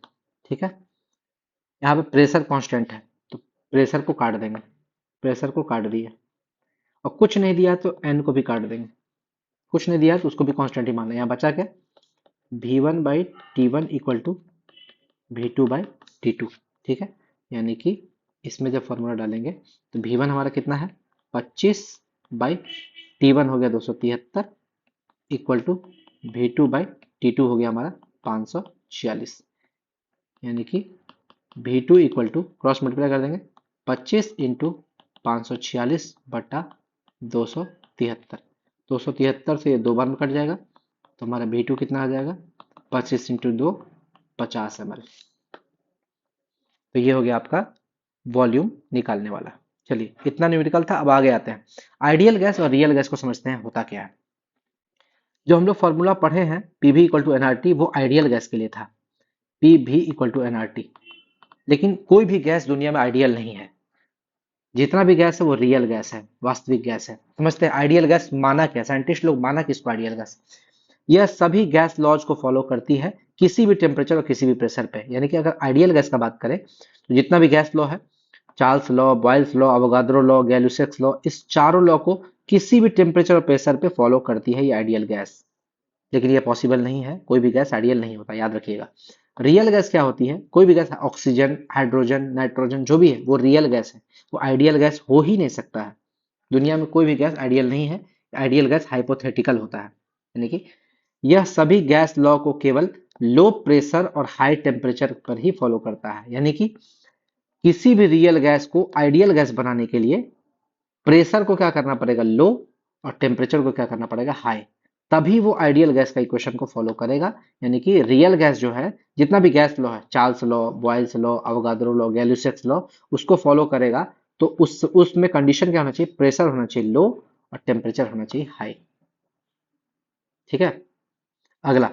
ठीक है, यहाँ पे प्रेशर कांस्टेंट है तो प्रेशर को काट देंगे, प्रेशर को काट दिए, और कुछ नहीं दिया तो एन को भी काट देंगे, कुछ नहीं दिया तो उसको भी कांस्टेंट ही मानना है। यहाँ बचा क्या? V1 by T1 equal to V2 by T2। ठीक है, यानी कि इसमें जब फॉर्मूला डालेंगे तो V1 हमारा कितना है? 25 बाई T1 हो गया 273 equal to V2 by T2 हो गया हमारा 546, यानी कि V2 equal to cross multiply कर देंगे 25 इंटू 546 बटा 273। 273 से ये 2 बार में कट जाएगा तो हमारा V2 कितना आ जाएगा, 25 इंटू 2 50 ml। तो ये हो गया आपका वॉल्यूम निकालने वाला। चलिए इतना न्यूमेरिकल था, अब आगे आते हैं। आइडियल गैस और रियल गैस को समझते हैं होता क्या है। जो हम लोग फॉर्मूला पढ़े हैं पीवी इक्वल टू एनआरटी, वो आइडियल गैस के लिए था, पीवी इक्वल टू एनआरटी। लेकिन कोई भी गैस दुनिया में आइडियल नहीं है, जितना भी गैस है वो रियल गैस है, वास्तविक गैस है। समझते हैं आइडियल गैस माना क्या, साइंटिस्ट लोग माना किसको आइडियल गैस। यह सभी गैस लॉज को फॉलो करती है किसी भी टेम्परेचर और किसी भी प्रेशर पे। यानी कि अगर आइडियल गैस का बात करें तो जितना भी गैस लॉ है, Charles law, Boyle's law, Avogadro law, Gay Lussac's law, इस चारों लॉ को किसी भी टेम्परेचर और प्रेशर पे फॉलो करती है ये आइडियल गैस। लेकिन ये पॉसिबल नहीं है, कोई भी गैस आइडियल नहीं होता, याद रखिएगा। रियल गैस क्या होती है, कोई भी गैस, ऑक्सीजन, हाइड्रोजन, नाइट्रोजन, जो भी है वो रियल गैस है, वो आइडियल गैस हो ही नहीं सकता है। दुनिया में कोई भी गैस आइडियल नहीं है, आइडियल गैस हाइपोथेटिकल होता है। यानी कि यह सभी गैस लॉ को केवल लो प्रेशर और हाई टेम्परेचर पर ही फॉलो करता है। यानी कि किसी भी रियल गैस को आइडियल गैस बनाने के लिए प्रेशर को क्या करना पड़ेगा, लो, और टेम्परेचर को क्या करना पड़ेगा, हाई, तभी वो आइडियल गैस का इक्वेशन को फॉलो करेगा। यानी कि रियल गैस जो है, जितना भी गैस लॉ है, Charles law, Boyle's law, Avogadro law, Gay Lussac's law, उसको फॉलो करेगा। तो उसमें कंडीशन क्या होना चाहिए, प्रेशर होना चाहिए लो और टेम्परेचर होना चाहिए हाई। ठीक है। अगला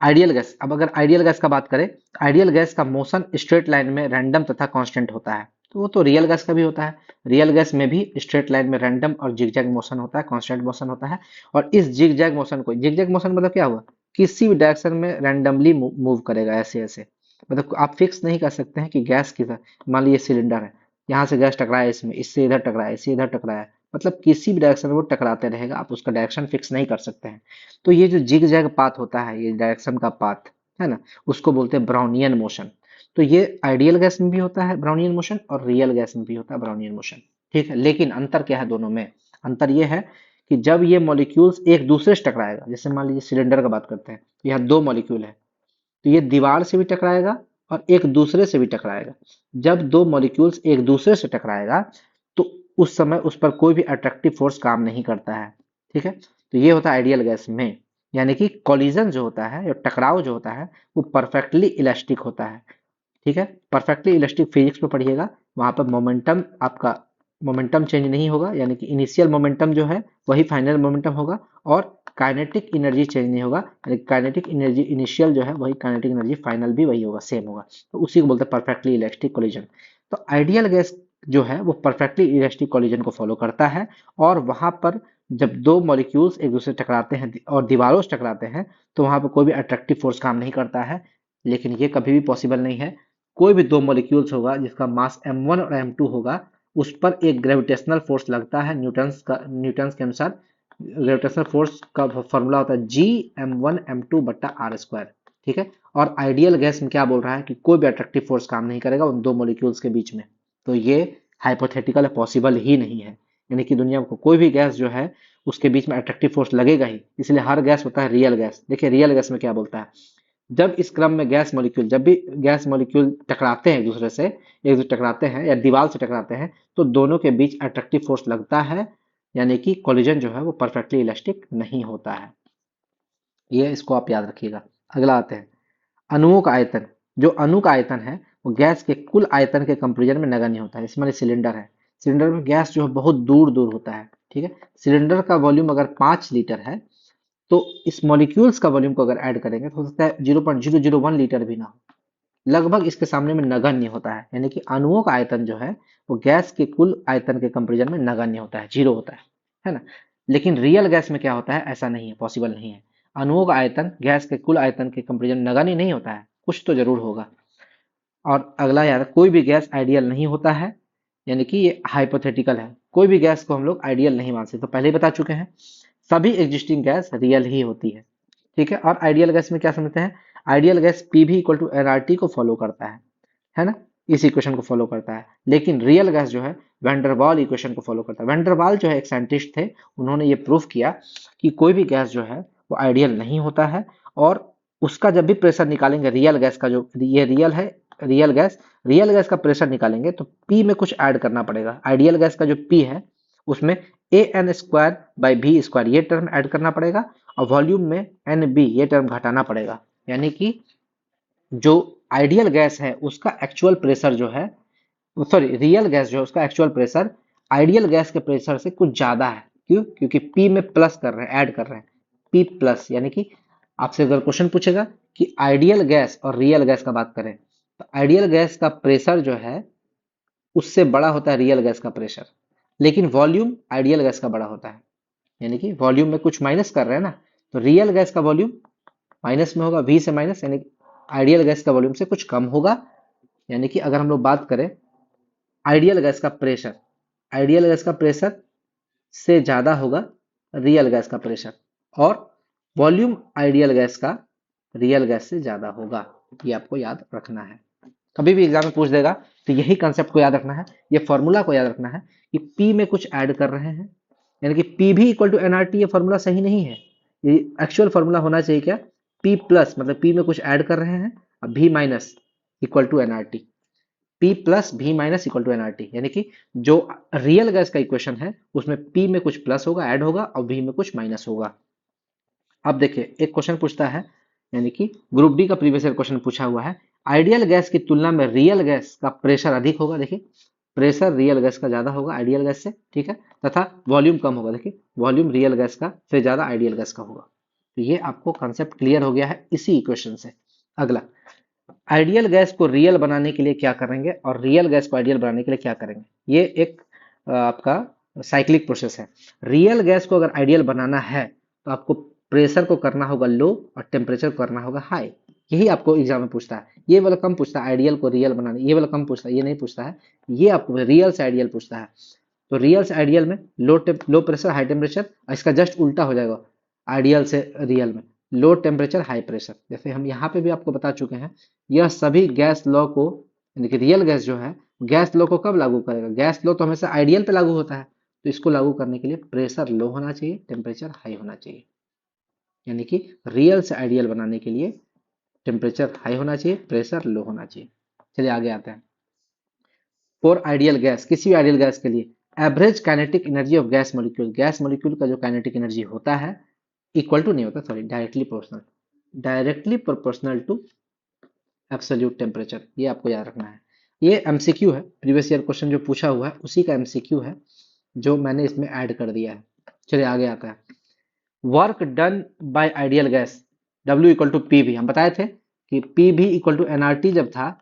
आइडियल गैस। अब अगर आइडियल गैस का बात करें, आइडियल गैस का मोशन स्ट्रेट लाइन में रैंडम तथा कांस्टेंट होता है। तो वो तो रियल गैस का भी होता है। रियल गैस में भी स्ट्रेट लाइन में रैंडम और जिगजैग मोशन होता है, कांस्टेंट मोशन होता है। और इस जिगजैग मोशन को, जिगजैग मोशन मतलब क्या हुआ, किसी भी डायरेक्शन में रैंडमली मूव करेगा, ऐसे ऐसे। मतलब आप फिक्स नहीं कर सकते हैं कि गैस किधर, मान लीजिए सिलेंडर है, यहाँ से गैस टकराया इसमें, इससे इधर टकराया, इससे इधर टकराया, मतलब किसी भी डायरेक्शन में वो टकराते रहेगा, आप उसका डायरेक्शन फिक्स नहीं कर सकते हैं। तो ये जो जिग जैग पाथ होता है, ये डायरेक्शन का पाथ है ना, उसको बोलते हैं ब्राउनियन मोशन। तो ये आइडियल गैस में भी होता है ब्राउनियन मोशन, और रियल गैस में भी होता है ब्राउनियन मोशन। ठीक है, लेकिन अंतर क्या है दोनों में, अंतर ये है कि जब ये मॉलिक्यूल्स एक दूसरे से टकराएगा, जैसे मान लीजिए सिलेंडर का बात करते हैं, यहाँ दो मॉलिक्यूल है, तो ये दीवार से भी टकराएगा और एक दूसरे से भी टकराएगा। जब दो मॉलिक्यूल्स एक दूसरे से टकराएगा तो उस समय उस पर कोई भी अट्रैक्टिव फोर्स काम नहीं करता है। ठीक है, तो ये होता है आइडियल गैस में। यानी कि कॉलिजन जो होता है, या टकराव जो होता है, वो परफेक्टली इलास्टिक होता है। ठीक है, परफेक्टली इलास्टिक फिजिक्स में पढ़िएगा, वहां पर मोमेंटम, आपका मोमेंटम चेंज नहीं होगा, यानी कि इनिशियल मोमेंटम जो है वही फाइनल मोमेंटम होगा, और काइनेटिक एनर्जी चेंज नहीं होगा, यानी काइनेटिक एनर्जी इनिशियल जो है वही काइनेटिक एनर्जी फाइनल भी वही होगा, सेम होगा। तो उसी को बोलते हैं परफेक्टली इलास्टिक कोलिजन। तो आइडियल गैस जो है वो परफेक्टली इलास्टिक कोलिजन को फॉलो करता है, और वहां पर जब दो मॉलिक्यूल्स एक दूसरे से टकराते हैं और दीवारों से टकराते हैं, तो वहां पर कोई भी अट्रैक्टिव फोर्स काम नहीं करता है। लेकिन ये कभी भी पॉसिबल नहीं है, कोई भी दो मॉलिक्यूल्स होगा जिसका मास m1 और m2 होगा, उस पर एक ग्रेविटेशनल फोर्स लगता है, न्यूटन्स के अनुसार ग्रेविटेशनल फोर्स का फॉर्मूला होता है G m1 m2 बट्टा आर स्क्वायर। ठीक है, और आइडियल गैस में क्या बोल रहा है कि कोई भी अट्रैक्टिव फोर्स काम नहीं करेगा उन दो मॉलिक्यूल्स के बीच में। तो ये हाइपोथेटिकल, पॉसिबल ही नहीं है। यानी कि दुनिया को कोई भी गैस जो है उसके बीच में अट्रैक्टिव फोर्स लगेगा ही, इसलिए हर गैस होता है रियल गैस। देखिए रियल गैस में क्या बोलता है, जब इस क्रम में गैस मॉलिक्यूल, जब भी गैस मॉलिक्यूल टकराते हैं एक दूसरे से, एक दूसरे टकराते हैं या दीवार से टकराते हैं, तो दोनों के बीच अट्रैक्टिव फोर्स लगता है, यानी कि कोलिजन जो है वो परफेक्टली इलास्टिक नहीं होता है। ये इसको आप याद रखिएगा। अगला आते हैं अणुओं का आयतन। जो अणु का आयतन है वो गैस के कुल आयतन के कंपेरिजन में नगण्य होता है। इसमें सिलेंडर है, सिलेंडर में गैस जो है बहुत दूर दूर होता है। ठीक है, सिलेंडर का वॉल्यूम अगर 5 लीटर है, तो इस मॉलिक्यूल्स का वॉल्यूम को अगर ऐड करेंगे तो हो सकता है 0.001 लीटर भी ना हो, लगभग इसके सामने में नगण्य होता है। यानी कि अणुओं का आयतन जो है वो गैस के कुल आयतन के कंपेरिजन में नगण्य होता है, जीरो होता है ना। लेकिन रियल गैस में क्या होता है, ऐसा नहीं है, पॉसिबल नहीं है। अणुओं का आयतन गैस के कुल आयतन के कंपेरिजन में नगण्य नहीं होता है, कुछ तो जरूर होगा। और अगला यार, कोई भी गैस आइडियल नहीं होता है, यानी कि ये हाइपोथेटिकल है, कोई भी गैस को हम लोग आइडियल नहीं मान सकते, तो पहले ही बता चुके हैं। सभी एग्जिस्टिंग गैस रियल ही होती है। ठीक है, और आइडियल गैस में क्या समझते हैं, ideal gas PV equal to NRT को फॉलो करता है ना, इस इक्वेशन को फॉलो करता है। लेकिन रियल गैस जो है वैंडरवाल इक्वेशन को फॉलो करता है। वैंडरवाल जो है एक साइंटिस्ट थे, उन्होंने ये प्रूफ किया कि कोई भी गैस जो है वो आइडियल नहीं होता है, और उसका जब भी प्रेशर निकालेंगे, रियल गैस का जो ये रियल है, रियल गैस का प्रेशर निकालेंगे तो पी में कुछ ऐड करना पड़ेगा। आइडियल गैस का जो पी है उसमें ए एन स्क्वायर बाई भी स्क्वायर ये टर्म ऐड करना पड़ेगा, और वॉल्यूम में एन बी ये टर्म घटाना पड़ेगा। यानी कि जो आइडियल गैस है उसका एक्चुअल प्रेशर जो है, सॉरी रियल गैस जो है उसका एक्चुअल प्रेशर आइडियल गैस के प्रेशर से कुछ ज्यादा है। क्यों? क्योंकि पी में प्लस कर रहे हैं, ऐड कर रहे हैं, पी प्लस। यानी कि आपसे अगर क्वेश्चन पूछेगा कि आइडियल गैस और रियल गैस का बात करें तो आइडियल गैस का प्रेशर जो है उससे बड़ा होता है रियल गैस का प्रेशर, लेकिन वॉल्यूम आइडियल गैस का बड़ा होता है। यानी कि वॉल्यूम में कुछ माइनस कर रहे हैं ना, तो रियल गैस का वॉल्यूम माइनस में होगा, वी से माइनस, यानी आइडियल गैस का वॉल्यूम से कुछ कम होगा। यानी कि अगर हम लोग बात करें आइडियल गैस का प्रेशर, आइडियल गैस का प्रेशर से ज्यादा होगा रियल गैस का प्रेशर, और वॉल्यूम आइडियल गैस का रियल गैस से ज्यादा होगा। ये आपको याद रखना है, कभी भी एग्जाम में पूछ देगा तो यही कंसेप्ट को याद रखना है, ये फॉर्मूला को याद रखना है कि पी में कुछ ऐड कर रहे हैं, यानी कि P V equal to NRT. ये फॉर्मूला सही नहीं है, ये एक्चुअल फॉर्मूला होना चाहिए क्या, पी प्लस मतलब पी में कुछ ऐड कर रहे हैं, अब V minus equal to NRT, P plus V minus equal to NRT. यानी कि जो रियल गैस का इक्वेशन है उसमें P में कुछ प्लस होगा, ऐड होगा, और V में कुछ माइनस होगा। अब देखिए एक क्वेश्चन पूछता है, यानी कि ग्रुप डी का प्रीवियस ईयर क्वेश्चन पूछा हुआ है, आइडियल गैस की तुलना में रियल गैस का प्रेशर अधिक होगा। देखिए प्रेशर रियल गैस का ज्यादा होगा आइडियल गैस से, ठीक है, तथा वॉल्यूम कम होगा। देखिए वॉल्यूम रियल गैस का से ज्यादा आइडियल गैस का होगा। तो ये आपको कंसेप्ट क्लियर हो गया है इसी इक्वेशन से। अगला, आइडियल गैस को रियल बनाने के लिए क्या करेंगे और रियल गैस को आइडियल बनाने के लिए क्या करेंगे। ये एक आपका साइक्लिक प्रोसेस है। रियल गैस को अगर आइडियल बनाना है तो आपको प्रेशर को करना होगा लो और टेम्परेचर को करना होगा हाई। यही आपको एग्जाम में पूछता है। ये वाला कम पूछता है आइडियल को रियल बनाने, ये वाला कम पूछता है, ये नहीं पूछता है। ये आपको रियल से आइडियल पूछता है। तो रियल से आइडियल में लो प्रेशर हाई टेम्परेचर, इसका जस्ट उल्टा हो जाएगा आइडियल से रियल में, लो टेम्परेचर हाई प्रेशर। जैसे हम यहाँ पे भी आपको बता चुके हैं, यह सभी गैस लॉ को, यानी कि रियल गैस जो है गैस लॉ को कब लागू करेगा, गैस लॉ तो हमेशा आइडियल पे लागू होता है, तो इसको लागू करने के लिए प्रेशर लो होना चाहिए, टेम्परेचर हाई होना चाहिए। यानी कि रियल से आइडियल बनाने के लिए टेम्परेचर हाई होना चाहिए, प्रेशर लो होना चाहिए। चलिए आगे आते हैं। फॉर आइडियल गैस, किसी भी आइडियल गैस के लिए average kinetic energy of gas molecule, gas molecule का जो काइनेटिक एनर्जी होता है इक्वल टू नहीं होता, sorry directly proportional to absolute temperature. ये आपको याद रखना है। ये एमसीक्यू है, प्रीवियस ईयर क्वेश्चन जो पूछा हुआ है उसी का एमसीक्यू है जो मैंने इसमें ऐड कर दिया है। चलिए आगे आता है। Work done by ideal gas W equal to P V, हम बताए थे कि P V equal to NRT जब था,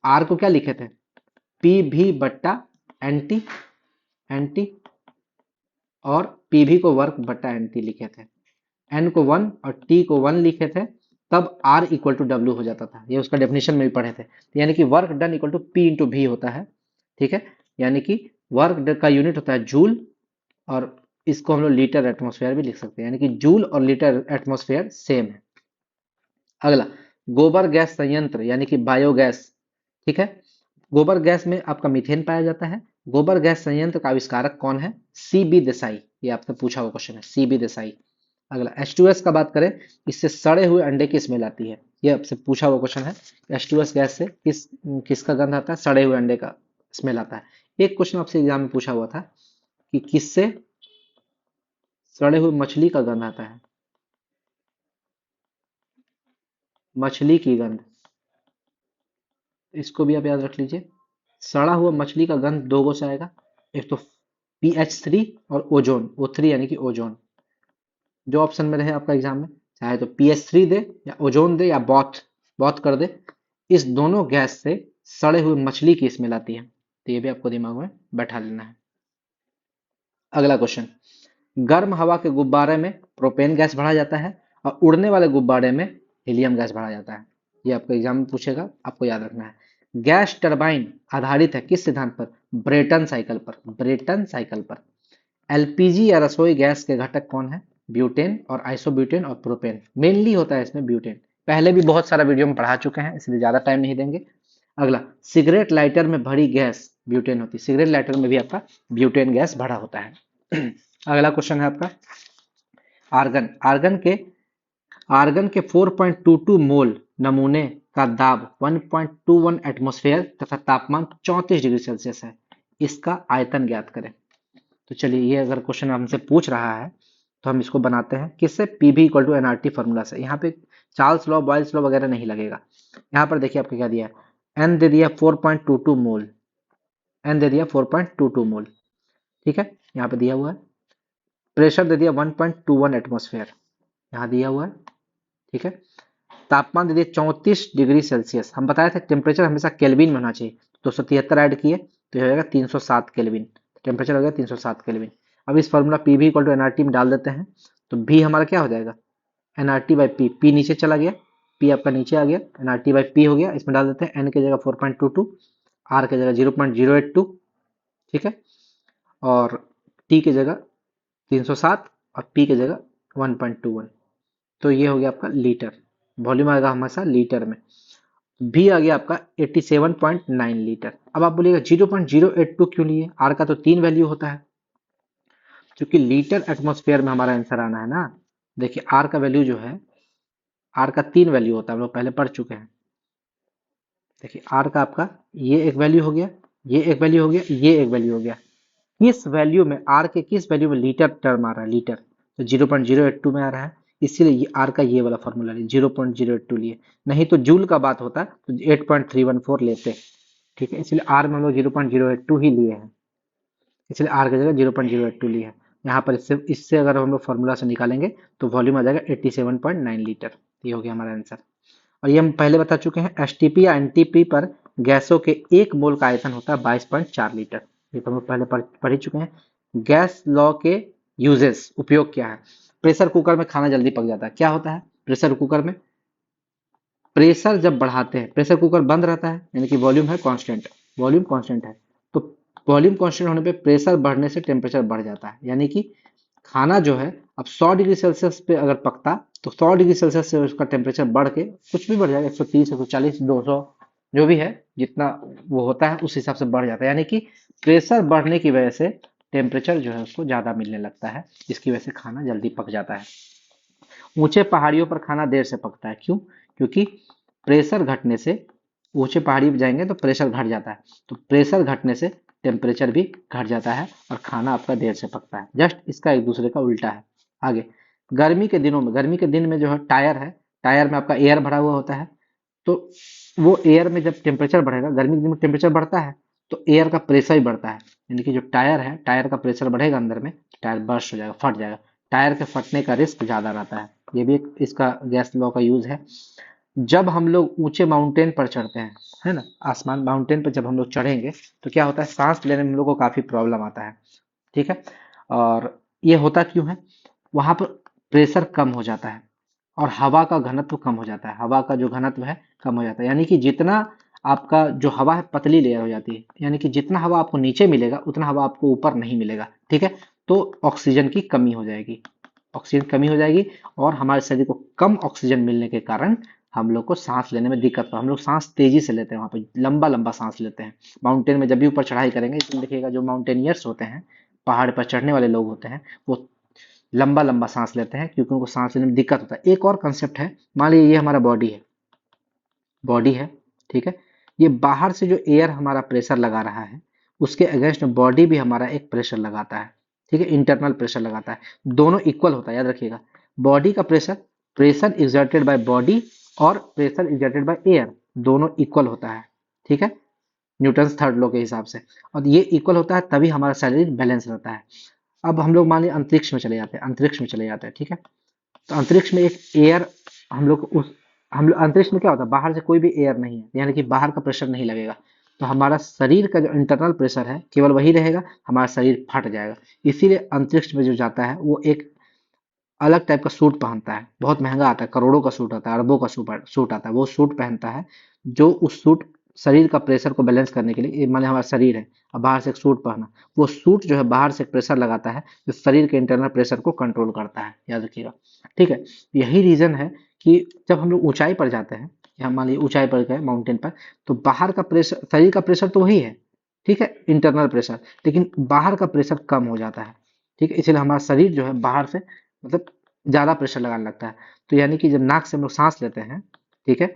आर को क्या लिखे थे, पी भी बट्टा एनटी, एनटी, और पी भी को वर्क बट्टा एनटी लिखे थे, एन को 1 और टी को 1 लिखे थे, तब आर इक्वल टू डब्ल्यू हो जाता था। ये उसका डेफिनेशन में भी पढ़े थे। तो यानी कि work done equal to P into V होता है, ठीक है। यानी कि वर्क का यूनिट होता है जूल, और इसको हम लोग लीटर एटमॉस्फेयर भी लिख सकते हैं, यानी कि जूल और लीटर एटमॉस्फेयर सेम है। अगला, गोबर गैस संयंत्र यानी कि बायोगैस, ठीक है। गोबर गैस में आपका मीथेन पाया जाता है। गोबर गैस संयंत्र का आविष्कारक कौन है, सी बी देसाई। ये आपसे पूछा हुआ क्वेश्चन है, सी बी देसाई। अगला, H2S का बात करें, इससे सड़े हुए अंडे की स्मेल आती है। ये आपसे पूछा हुआ क्वेश्चन है, H2S गैस से किसका गंध आता है, सड़े हुए अंडे का स्मेल आता है। एक क्वेश्चन आपसे एग्जाम में पूछा हुआ था कि किससे सड़े हुए मछली का गंध आता है, मछली की गंध। इसको भी आप याद रख लीजिए। सड़ा हुआ मछली का गंध दो गो से आएगा, एक तो PH3 और ओजोन, O3 यानी कि ओजोन। जो ऑप्शन में रहे आपका एग्जाम में, चाहे तो PH3 दे या ओजोन दे या बॉथ बॉथ कर दे, इस दोनों गैस से सड़े हुए मछली की स्मेल आती है। तो ये भी आपको दिमाग में बैठा लेना है। अगला क्वेश्चन, गर्म हवा के गुब्बारे में प्रोपेन गैस भरा जाता है और उड़ने वाले गुब्बारे में हीलियम गैस भरा जाता है। ये आपको एग्जाम में पूछेगा, आपको याद रखना है। गैस टरबाइन आधारित है किस सिद्धांत पर, ब्रेटन साइकिल पर, ब्रेटन साइकिल पर। एलपीजी या रसोई गैस के घटक कौन है, ब्यूटेन और आइसोब्यूटेन और प्रोपेन। मेनली होता है इसमें ब्यूटेन, पहले भी बहुत सारा वीडियो में पढ़ा चुके हैं इसलिए ज्यादा टाइम नहीं देंगे। अगला, सिगरेट लाइटर में भरी गैस ब्यूटेन होती है, सिगरेट लाइटर में भी आपका ब्यूटेन गैस भरा होता है। अगला क्वेश्चन है आपका, आर्गन। आर्गन के आर्गन के 4.22 मोल नमूने का दाब 1.21 एटमॉस्फेयर तथा तापमान 34 डिग्री सेल्सियस है। इसका आयतन ज्ञात करें। तो चलिए, ये अगर क्वेश्चन हमसे पूछ रहा है तो हम इसको बनाते हैं किससे, P V equal to NRT formula से। यहाँ पे चार्ल्स लॉ, बॉयल्स लॉ वगैरह नहीं लगेगा। यहाँ पर देखिए आपको क्या दिया है, एन दे दिया 4.22 मोल, एन दे दिया 4.22 मोल, ठीक है, यहाँ पे दिया हुआ है। प्रेशर दे दिया 1.21 एटमॉस्फेयर, यहाँ दिया हुआ है, ठीक है। तापमान दे दिया 34 डिग्री सेल्सियस। हम बताए थे टेम्परेचर हमेशा केल्विन में होना चाहिए, 273 ऐड किए तो ये हो जाएगा 307 केल्विन, टेम्परेचर हो गया 307 केल्विन। अब इस formula P V equal to NRT में डाल देते हैं, तो भी हमारा क्या हो जाएगा, एनआरटी बाई पी, पी नीचे चला गया, पी आपका नीचे आ गया, एनआरटी बाई पी हो गया। इसमें डाल देते हैं एन की जगह 4.22, आर की जगह 0.082, ठीक है, और टी की जगह 307 और पी की जगह 1.21। तो ये हो गया आपका लीटर, वॉल्यूम आएगा हमेशा लीटर में। भी आ गया आपका 87.9 लीटर। अब आप बोलिएगा 0.082 क्यों लिए, आर का तो 3 वैल्यू होता है, क्योंकि लीटर एटमॉस्फेयर में हमारा आंसर आना है ना। देखिए आर का वैल्यू जो है, आर का 3 वैल्यू होता है, हम लोग पहले पढ़ चुके हैं। देखिए आर का आपका ये एक वैल्यू हो गया, ये एक वैल्यू हो गया, ये एक वैल्यू हो गया। किस वैल्यू में, आर के किस वैल्यू में लीटर टर्म आ रहा है, लीटर, तो 0.082 में आ रहा है, इसीलिए ये आर का ये वाला फॉर्मूला लिए 0.082 लिए। नहीं तो जूल का बात होता तो 8.314 लेते, ठीक है, इसलिए आर में हम लोग 0.082 ही लिए हैं, इसलिए आर की जगह 0.082 लिए है। यहाँ पर इससे इससे अगर हम लोग फॉर्मूला से निकालेंगे तो वॉल्यूम आ जाएगा 87.9 लीटर। ये हो गया हमारा आंसर। और ये हम पहले बता चुके हैं, एसटीपी या एनटीपी पर गैसों के 1 मोल का आयतन होता है 22.4 लीटर। ये तो हम लोग पहले पढ़ ही चुके हैं। गैस लॉ के यूजेस, उपयोग क्या है। प्रेशर कुकर में खाना जल्दी पक जाता है, क्या होता है प्रेशर कुकर में, प्रेशर जब बढ़ाते हैं, प्रेशर कुकर बंद रहता है, यानी कि वॉल्यूम है कांस्टेंट, वॉल्यूम कांस्टेंट है, तो वॉल्यूम कांस्टेंट होने पे प्रेशर बढ़ने से टेम्परेचर बढ़ जाता है। यानी कि खाना जो है, अब 100 डिग्री सेल्सियस पे अगर पकता तो 100 डिग्री सेल्सियस से उसका टेम्परेचर बढ़ के कुछ भी बढ़ जाएगा, 130, 140, 200, जो भी है, जितना वो होता है उस हिसाब से बढ़ जाता है। यानी कि प्रेशर बढ़ने की वजह से टेम्परेचर जो है उसको ज्यादा मिलने लगता है, जिसकी वजह से खाना जल्दी पक जाता है। ऊंचे पहाड़ियों पर खाना देर से पकता है, क्यों, क्योंकि प्रेशर घटने से, ऊंचे पहाड़ी पर जाएंगे तो प्रेशर घट जाता है, तो प्रेशर घटने से टेम्परेचर भी घट जाता है और खाना आपका देर से पकता है। जस्ट इसका एक दूसरे का उल्टा है। आगे, गर्मी के दिनों में, गर्मी के दिन में जो है टायर है, टायर में आपका एयर भरा हुआ होता है, तो वो एयर में जब टेम्परेचर बढ़ेगा, गर्मी के दिन में टेम्परेचर बढ़ता है तो एयर का प्रेशर भी बढ़ता है, यानी कि जो टायर है, टायर का प्रेशर बढ़ेगा अंदर में, टायर बर्स्ट हो जाएगा, फट जाएगा, टायर के फटने का रिस्क ज्यादा रहता है। ये भी एक इसका गैस लॉ का यूज है। जब हम लोग ऊंचे माउंटेन पर चढ़ते हैं, है ना, आसमान माउंटेन पर जब हम लोग चढ़ेंगे तो क्या होता है, सांस लेने में हम लोग को काफी प्रॉब्लम आता है, ठीक है। और ये होता क्यों है, वहां पर प्रेशर कम हो जाता है और हवा का घनत्व कम हो जाता है, हवा का जो घनत्व है कम हो जाता है, यानी कि जितना आपका जो हवा है पतली लेयर हो जाती है, यानी कि जितना हवा आपको नीचे मिलेगा उतना हवा आपको ऊपर नहीं मिलेगा, ठीक है। तो ऑक्सीजन की कमी हो जाएगी, ऑक्सीजन कमी हो जाएगी, और हमारे शरीर को कम ऑक्सीजन मिलने के कारण हम लोग को सांस लेने में दिक्कत हो, हम लोग सांस तेजी से लेते हैं, वहां पे लंबा लंबा सांस लेते हैं माउंटेन में। जब भी ऊपर चढ़ाई करेंगे, इसमें देखिएगा जो माउंटेनियर्स होते हैं, पहाड़ पर चढ़ने वाले लोग होते हैं, वो लंबा लंबा सांस लेते हैं क्योंकि उनको सांस लेने में दिक्कत होता है। एक और कंसेप्ट है, मान लीजिए ये हमारा बॉडी है, बॉडी है, ठीक है, ये बाहर से जो एयर हमारा प्रेशर लगा रहा है उसके अगेंस्ट बॉडी भी हमारा एक प्रेशर लगाता है, ठीक है, इंटरनल प्रेशर लगाता है, दोनों इक्वल होता है, याद रखिएगा। बॉडी का pressure, pressure exerted by body और प्रेशर एग्जर्टेड बाय एयर, दोनों इक्वल होता है, ठीक है, न्यूटन थर्ड लॉ के हिसाब से। और ये इक्वल होता है तभी हमारा शरीर बैलेंस रहता है। अब हम लोग मान लीजिए अंतरिक्ष में चले जाते हैं, अंतरिक्ष में चले जाते हैं, ठीक है, तो अंतरिक्ष में एक एयर, हम लोग उस, हम लोग अंतरिक्ष में क्या होता है, बाहर से कोई भी एयर नहीं है, यानी कि बाहर का प्रेशर नहीं लगेगा, तो हमारा शरीर का जो इंटरनल प्रेशर है केवल वही रहेगा, हमारा शरीर फट जाएगा। इसीलिए अंतरिक्ष में जो जाता है वो एक अलग टाइप का सूट पहनता है, बहुत महंगा आता है, करोड़ों का सूट आता है, अरबों का सूट आता है, वो सूट पहनता है, जो उस सूट शरीर का प्रेशर को बैलेंस करने के लिए, मान लीजिए हमारा शरीर है, अब बाहर से एक सूट पहना, वो सूट जो है बाहर से एक प्रेशर लगाता है जो शरीर के इंटरनल प्रेशर को कंट्रोल करता है, याद रखिएगा, ठीक है। यही रीजन है कि जब हम लोग ऊंचाई पर जाते हैं, या मान लीजिए ऊंचाई पर गए माउंटेन पर, तो बाहर का प्रेशर, शरीर का प्रेशर तो वही है, ठीक है, इंटरनल प्रेशर, लेकिन बाहर का प्रेशर कम हो जाता है, ठीक है, इसलिए हमारा शरीर जो है बाहर से मतलब ज्यादा प्रेशर लगाने लगता है। तो यानी कि जब नाक से हम लोग सांस लेते हैं, ठीक है,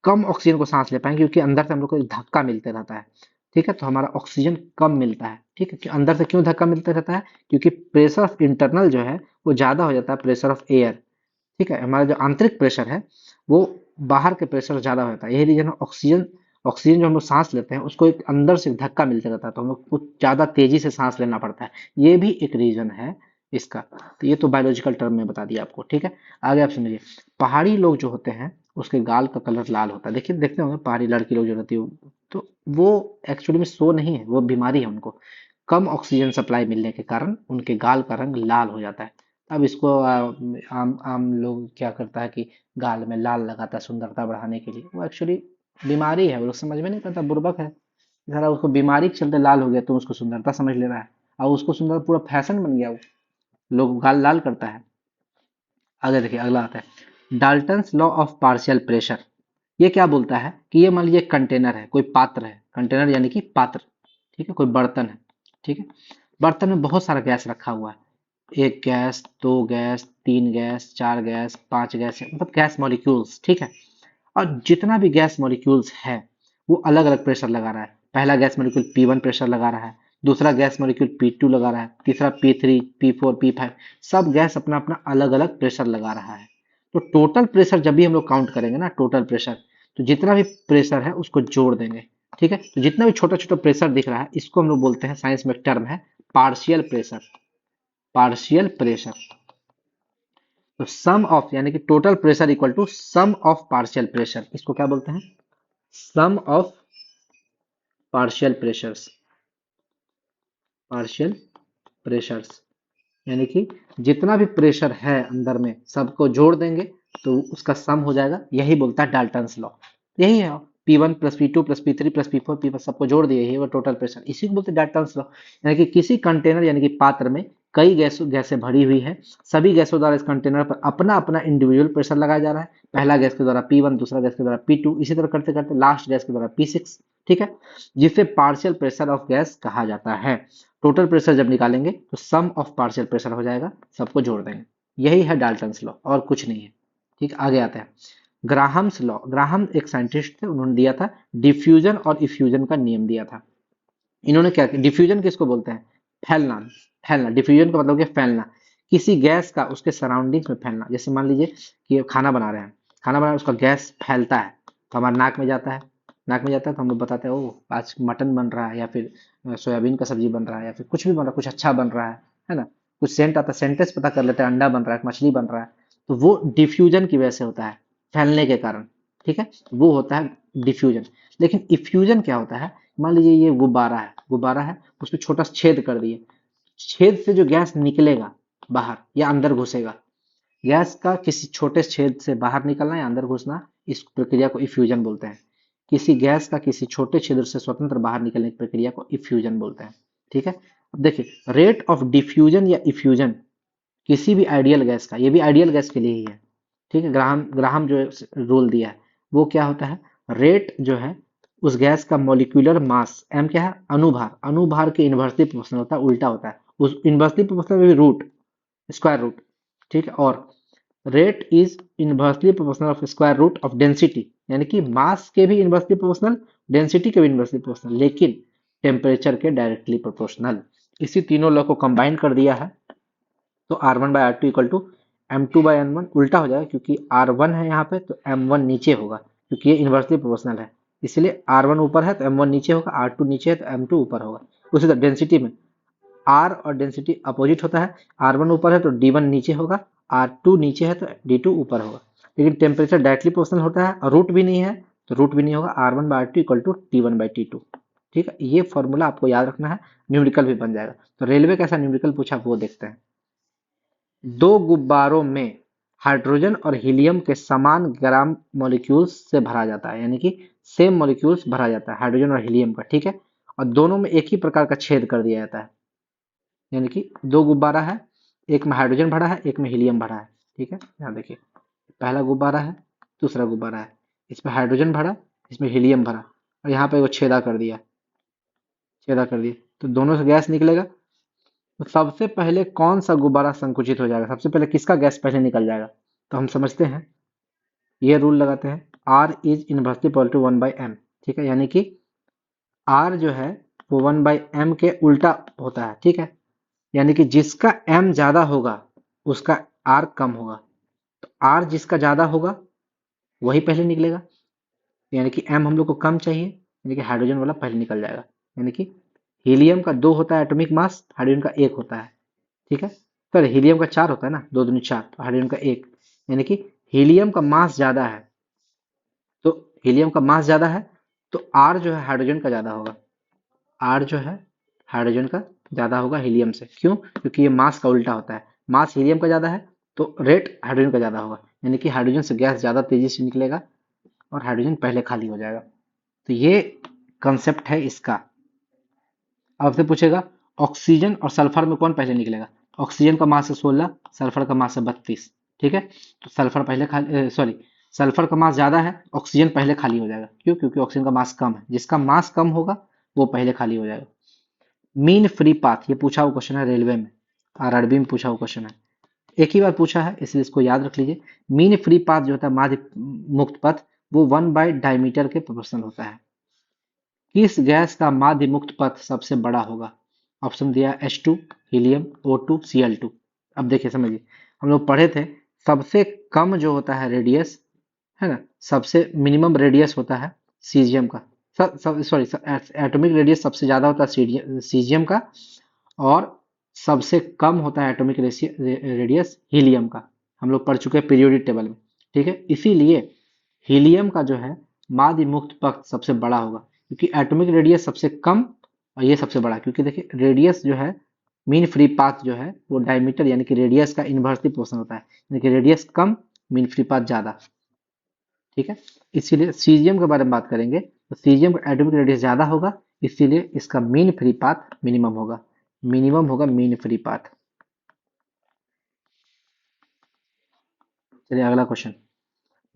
कम ऑक्सीजन को सांस ले पाएंगे क्योंकि अंदर से हम लोग को एक धक्का मिलते रहता है, ठीक है, तो हमारा ऑक्सीजन कम मिलता है, ठीक है, कि अंदर से क्यों धक्का मिलता रहता है, क्योंकि प्रेशर ऑफ इंटरनल जो है वो ज्यादा हो जाता है प्रेशर ऑफ एयर, ठीक है, हमारा जो आंतरिक प्रेशर है वो बाहर के प्रेशर से ज्यादा हो जाता है, यही रीजन है। ऑक्सीजन ऑक्सीजन जो हम लोग सांस लेते हैं उसको एक अंदर से धक्का मिलते रहता है, तो हम लोग को ज्यादा तेजी से सांस लेना पड़ता है, ये भी एक रीजन है इसका। तो ये तो बायोलॉजिकल टर्म में बता दिया आपको, ठीक है। आगे आप समझिए, पहाड़ी लोग जो होते हैं उसके गाल का कलर लाल होता है, देखिए देखते होंगे पहाड़ी लड़की लोग जो रहती है तो वो एक्चुअली में सो नहीं है, वो बीमारी है उनको, कम ऑक्सीजन सप्लाई मिलने के कारण उनके गाल का रंग लाल हो जाता है। अब इसको आम आम लोग क्या करता है कि गाल में लाल लगाता है सुंदरता बढ़ाने के लिए, वो एक्चुअली बीमारी है, वो लोग समझ में नहीं पाता, बुर्बक है जरा, उसको बीमारी के चलते लाल हो गया तो उसको सुंदरता समझ ले रहा है, और उसको सुंदर पूरा फैशन बन गया, वो लोग गाल लाल करता है। आगे देखिए, अगला आता है Dalton's law of partial pressure. ये क्या बोलता है कि ये मान लीजिए कंटेनर है, कोई पात्र है, कंटेनर यानी कि पात्र, ठीक है, कोई बर्तन है, ठीक है, बर्तन में बहुत सारा गैस रखा हुआ है, एक गैस, दो गैस, तीन गैस, चार गैस, पांच गैस, मतलब गैस मॉलिक्यूल्स, ठीक है, और जितना भी गैस मॉलिक्यूल्स है वो अलग अलग प्रेशर लगा रहा है, पहला गैस मॉलिक्यूल P1 प्रेशर लगा रहा है, दूसरा गैस मॉलिक्यूल P2 लगा रहा है, तीसरा P3, P4, P5, सब गैस अपना अपना अलग अलग प्रेशर लगा रहा है। तो टोटल प्रेशर जब भी हम लोग काउंट करेंगे ना, टोटल प्रेशर, तो जितना भी प्रेशर है उसको जोड़ देंगे, ठीक है, तो जितना भी छोटा छोटा प्रेशर दिख रहा है इसको हम लोग बोलते हैं, साइंस में एक टर्म है पार्शियल प्रेशर, पार्शियल प्रेशर। तो सम ऑफ यानी कि total pressure equal to sum of partial pressure, इसको क्या बोलते हैं, sum of partial pressures, partial pressures, यानी कि जितना भी प्रेशर है अंदर में सबको जोड़ देंगे तो उसका सम हो जाएगा, यही बोलता है डाल्टन्स लॉ, यही है। P1 plus P2 plus P3 plus P4 P5 सबको जोड़ दिए, यही वो टोटल प्रेशर, इसी को बोलते हैं डाल्टन्स लॉ। यानी कि किसी कंटेनर यानी कि पात्र में कई गैसें भरी हुई है, सभी गैसों द्वारा इस कंटेनर पर अपना अपना इंडिविजुअल प्रेशर लगाया जा रहा है, पहला गैस के द्वारा P1, दूसरा गैस के द्वारा P2, इसी तरह करते करते लास्ट गैस के द्वारा P6, ठीक है, जिसे पार्शियल प्रेशर ऑफ गैस कहा जाता है। टोटल प्रेशर जब निकालेंगे तो सम ऑफ पार्शियल प्रेशर हो जाएगा, सबको जोड़ देंगे, यही है डाल्टन्स लॉ और कुछ नहीं है, ठीक। आगे आते हैं ग्राहम्स लॉ। ग्राहम एक साइंटिस्ट थे, उन्होंने दिया था डिफ्यूजन और इफ्यूजन का नियम दिया था। इन्होंने क्या किया, डिफ्यूजन किसको बोलते हैं, फैलना, फैलना, डिफ्यूजन का मतलब क्या, फैलना, किसी गैस का उसके सराउंडिंग्स में फैलना। जैसे मान लीजिए कि खाना बना रहे हैं, खाना बना रहे हैं, उसका गैस फैलता है तो हमारे नाक में जाता है, नाक में जाता है तो हम लोग बताते हैं ओ आज मटन बन रहा है, या फिर सोयाबीन का सब्जी बन रहा है, या फिर कुछ भी बन रहा है, कुछ अच्छा बन रहा है ना, कुछ सेंट आता है, सेंटेंस पता कर लेते हैं, अंडा बन रहा है, मछली बन रहा है, तो वो डिफ्यूजन की वजह से होता है, फैलने के कारण, ठीक है, वो होता है डिफ्यूजन। लेकिन इफ्यूजन क्या होता है, मान लीजिए ये गुब्बारा है, गुब्बारा है, उसमें छोटा सा छेद कर दिए, छेद से जो गैस निकलेगा बाहर या अंदर घुसेगा, गैस का किसी छोटे छेद से बाहर निकलना या अंदर घुसना, इस प्रक्रिया को इफ्यूजन बोलते हैं। किसी गैस का किसी छोटे छिद्र से स्वतंत्र बाहर निकलने की प्रक्रिया को इफ्यूजन बोलते हैं, ठीक है। अब देखिए रेट ऑफ डिफ्यूजन या इफ्यूजन किसी भी आइडियल गैस का, ये भी आइडियल गैस के लिए ही है, ठीक है, ग्राहम ग्राहम जो रूल दिया है वो क्या होता है, रेट जो है उस गैस का मॉलिक्यूलर मास m क्या है, अनुभार, अनुभार के इन्वर्सली प्रोपोर्शनल होता है, उल्टा होता है, उस इन्वर्सली प्रोपोर्शनल में भी रूट, स्क्वायर रूट, ठीक है, और rate is inversely proportional of square root of density, यानी कि मास के भी इन्वर्सली प्रोपोर्शनल, डेंसिटी के भी इन्वर्सली प्रोपोर्शनल, लेकिन टेम्परेचर के डायरेक्टली प्रोपोर्शनल। इसी तीनों लॉ को कंबाइन कर दिया है तो R1/R2 इक्वल टू M2/N1, उल्टा हो जाएगा क्योंकि R1 है यहाँ पे तो M1 नीचे होगा, क्योंकि ये इन्वर्सली प्रोपोर्शनल है, इसलिए R1 ऊपर है तो M1 नीचे होगा, R2 नीचे है तो M2 ऊपर होगा। उसी तरह डेंसिटी में R और डेंसिटी अपोजिट होता है, R1 ऊपर है तो D1 नीचे होगा, R2 नीचे है तो D2 ऊपर होगा, लेकिन टेम्परेचर डायरेक्टली प्रोपोर्शनल होता है और रूट भी नहीं है तो रूट भी नहीं होगा, R1/R2 इक्वल टू T1/T2, ठीक है, ये फॉर्मूला आपको याद रखना है, न्यूमेरिकल भी बन जाएगा। तो रेलवे कैसा न्यूमेरिकल पूछा वो देखते हैं। दो गुब्बारों में हाइड्रोजन और हीलियम के समान ग्राम मॉलिक्यूल्स से भरा जाता है, यानी कि सेम मॉलिक्यूल्स भरा जाता है हाइड्रोजन और हीलियम का, ठीक है, और दोनों में एक ही प्रकार का छेद कर दिया जाता है, यानी कि दो गुब्बारा है, एक में हाइड्रोजन भरा है, एक में हीलियम भरा है, ठीक है, यहाँ देखिए पहला गुब्बारा है, दूसरा गुब्बारा है, इसमें हाइड्रोजन भरा, इसमें हीलियम भरा, और यहाँ पे वो छेदा कर दिया, छेदा कर दिया, तो दोनों से गैस निकलेगा, तो सबसे पहले कौन सा गुब्बारा संकुचित हो जाएगा, सबसे पहले किसका गैस पहले निकल जाएगा, तो हम समझते हैं, ये रूल लगाते हैं, R is inversely proportional to 1/m। ठीक है, यानी कि R जो है वो 1/m के उल्टा होता है। ठीक है, यानी कि जिसका m ज्यादा होगा उसका R कम होगा। तो R जिसका ज्यादा होगा वही पहले निकलेगा, यानी कि m हम लोग को कम चाहिए, यानी कि हाइड्रोजन वाला पहले निकल जाएगा। यानी कि हीलियम का 2 होता है एटॉमिक मास, हाइड्रोजन का 1 होता है। ठीक है, सर हीलियम का 4 होता है ना, 2 दूनी 4, तो हाइड्रोजन का 1, यानी कि हीलियम का मास ज्यादा है। तो हीलियम का मास ज्यादा है तो R जो है हाइड्रोजन का ज्यादा होगा। R जो है हाइड्रोजन का ज्यादा होगा हीलियम से। क्यों? क्योंकि ये मास का उल्टा होता है, मास हीलियम का ज्यादा है तो रेट हाइड्रोजन का ज्यादा होगा, यानी कि हाइड्रोजन से गैस ज्यादा तेजी से निकलेगा और हाइड्रोजन पहले खाली हो जाएगा। तो ये कंसेप्ट है इसका। अब आपसे पूछेगा ऑक्सीजन और सल्फर में कौन पहले निकलेगा। ऑक्सीजन का मास है 16, सल्फर का मास है 32। ठीक है, तो सल्फर पहले खाली, सॉरी, सल्फर का मास ज्यादा है, ऑक्सीजन पहले खाली हो जाएगा। क्यों? क्योंकि ऑक्सीजन का मास कम है, जिसका मास कम होगा वो पहले खाली हो जाएगा। मीन फ्री पाथ, ये पूछा हुआ क्वेश्चन है रेलवे में, आरआरबी में पूछा हुआ क्वेश्चन है, एक ही बार पूछा है इसलिए इसको याद रख लीजिए। मीन फ्री पाथ जो होता है माध्य मुक्त पथ, वो 1/डायमीटर के प्रोपोर्शनल होता है। किस गैस का माध्य मुक्त पथ सबसे बड़ा होगा? ऑप्शन दिया H2, हीलियम, O2, Cl2। अब देखिए समझिए, हम लोग पढ़े थे सबसे कम जो होता है रेडियस, है ना, सबसे मिनिमम रेडियस होता है सीजियम का, सॉरी, एटॉमिक रेडियस सबसे ज्यादा होता है सीजियम का, और सबसे कम होता है एटॉमिक रेडियस हीलियम का। हम लोग पढ़ चुके हैं पीरियोडिक टेबल में। ठीक है, इसीलिए हीलियम का जो है माध्य मुक्त पथ सबसे बड़ा होगा, क्योंकि एटॉमिक रेडियस सबसे कम और ये सबसे बड़ा। क्योंकि देखिए रेडियस जो है, मीन फ्री पाथ जो है वो डायमीटर यानी कि रेडियस का इन्वर्सली प्रोपोर्शनल होता है, यानी कि रेडियस कम, मीन फ्री पाथ ज्यादा। ठीक है, इसीलिए सीजियम के बारे में बात करेंगे तो सीजियम का एटॉमिक रेडियस ज्यादा होगा, इसीलिए इसका मीन फ्री पाथ मिनिमम होगा, मिनिमम होगा मीन फ्री पाथ। चलिए अगला question,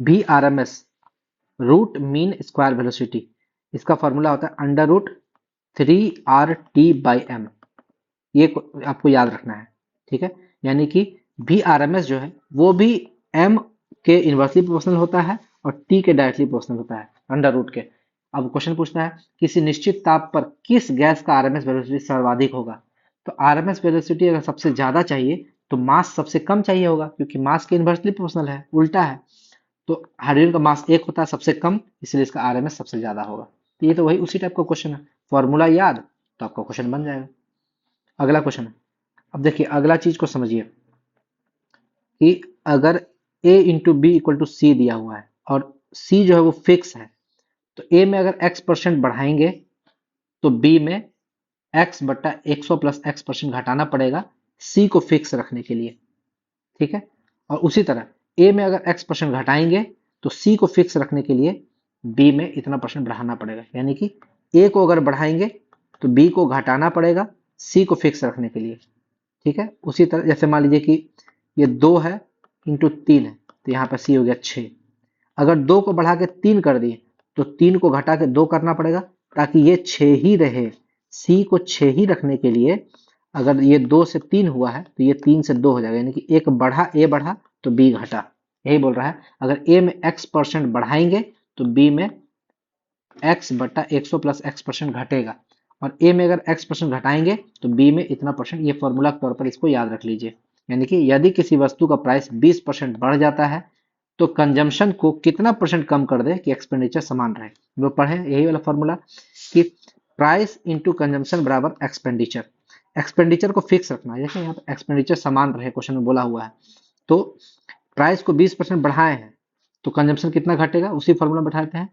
B R M S, root mean square velocity, इसका फॉर्मूला होता है √3 RT/m। ये आपको याद रखना है। ठीक है, यानी कि भी आरएमएस जो है वो भी m के इन्वर्सली प्रोपोर्शनल होता है और t के डायरेक्टली प्रोपोर्शनल होता है, अंडर रूट के। अब क्वेश्चन पूछना है किसी निश्चित ताप पर किस गैस का आरएमएस वेलोसिटी सर्वाधिक होगा। तो आरएमएस वेलोसिटी अगर सबसे ज्यादा चाहिए तो मास सबसे कम चाहिए होगा, क्योंकि मास के इन्वर्सली प्रोपोर्शनल है, उल्टा है। तो हाइड्रोजन का मास 1 होता है सबसे कम, इसलिए इसका आरएमएस सबसे ज्यादा होगा। तो ये तो वही उसी टाइप का क्वेश्चन है, फॉर्मूला याद तो आपका क्वेश्चन बन जाएगा। अगला क्वेश्चन है, अब देखिए अगला चीज को समझिए कि अगर a into B equal to C दिया हुआ है और c जो है वो फिक्स है, तो a में अगर x% बढ़ाएंगे तो b में x बट्टा 100 प्लस x% घटाना पड़ेगा c को फिक्स रखने के लिए। ठीक है, और उसी तरह a में अगर x% घटाएंगे तो c को फिक्स रखने के लिए b में इतना परसेंट बढ़ाना पड़ेगा, यानी कि a को अगर बढ़ाएंगे तो b को घटाना पड़ेगा c को फिक्स रखने के लिए। ठीक है, उसी तरह जैसे मान लीजिए कि ये 2 है इंटू 3 है, तो यहाँ पर सी हो गया 6। अगर 2 को बढ़ा के 3 कर दिए तो 3 को घटा के 2 करना पड़ेगा ताकि ये 6 ही रहे। सी को 6 ही रखने के लिए अगर ये 2 से 3 हुआ है तो ये 3 से 2 हो जाएगा, यानी कि एक बढ़ा, ए बढ़ा तो बी घटा। यही बोल रहा है, अगर ए में x% बढ़ाएंगे तो बी में x बट्टा 100 प्लस x% घटेगा, और a में अगर x% घटाएंगे तो b में इतना परसेंट। ये फॉर्मूला के तौर पर इसको याद रख लीजिए, यानी कि यदि किसी वस्तु का प्राइस 20% बढ़ जाता है तो कंजम्पशन को कितना परसेंट कम कर दे कि एक्सपेंडिचर समान रहे। वो पढ़े यही वाला फॉर्मूला कि प्राइस इंटू कंजम्पशन बराबर एक्सपेंडिचर। एक्सपेंडिचर को फिक्स रखना है, जैसे यहाँ पे एक्सपेंडिचर समान रहे क्वेश्चन में बोला हुआ है, तो प्राइस को 20% बढ़ाए हैं तो कंजम्पशन कितना घटेगा, उसी फॉर्मूला बैठाते हैं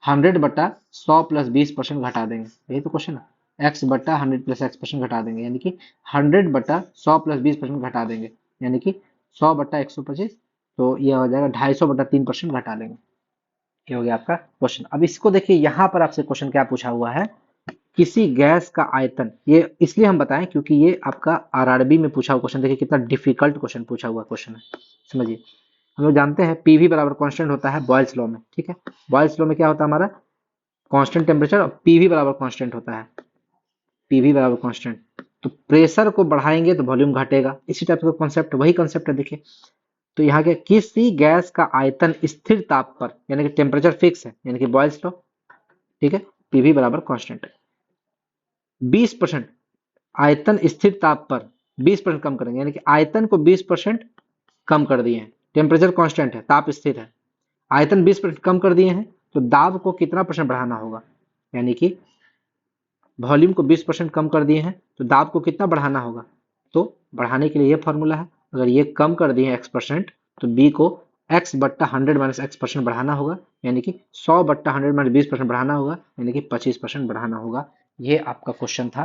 100 बटा 100 प्लस 20% घटा देंगे। यही तो क्वेश्चन है, x बटा 100 प्लस x% घटा देंगे, यानी कि 100 बटा 100 प्लस 20% घटा देंगे, यानी कि 100 बटा 125, तो ये हो जाएगा 250 बटा 3% घटा देंगे। ये हो गया आपका क्वेश्चन। अब इसको देखिए, यहाँ पर आपसे क्वेश्चन क्या पूछा हुआ है, किसी गैस का आयतन, ये इसलिए हम बताएं क्योंकि ये आपका आरआरबी में पूछा हुआ क्वेश्चन। देखिए कितना डिफिकल्ट क्वेश्चन पूछा हुआ क्वेश्चन है, समझिए। हम लोग जानते हैं पीवी बराबर कांस्टेंट होता है बॉयल्स लॉ में। ठीक है, बॉयल्स लॉ में क्या होता है हमारा, कांस्टेंट टेम्परेचर, और पीवी बराबर कांस्टेंट होता है, पीवी बराबर कांस्टेंट। तो प्रेशर को बढ़ाएंगे तो वॉल्यूम घटेगा, इसी टाइप का कॉन्सेप्ट, वही कॉन्सेप्ट है देखिए। तो यहाँ के किसी गैस का आयतन स्थिर ताप पर, यानी कि टेम्परेचर फिक्स है, यानी कि बॉयल्स लॉ, ठीक है, पीवी बराबर कांस्टेंट है। 20% आयतन स्थिर ताप पर 20% कम करेंगे, यानी कि आयतन को 20% कम कर दिए हैं, टेम्परेचर कांस्टेंट है, ताप स्थिर है, आयतन 20% कम कर दिए हैं, तो दाब को कितना परसेंट बढ़ाना होगा, यानी कि वॉल्यूम को 20% कम कर दिए हैं तो दाब को कितना बढ़ाना होगा। तो बढ़ाने के लिए ये फॉर्मूला है, अगर ये कम कर दिए x% तो b को x बट्टा 100 माइनस x% बढ़ाना होगा, यानी कि 100 बट्टा 100 माइनस 20% बढ़ाना होगा, यानी कि 25% बढ़ाना होगा। ये आपका क्वेश्चन था।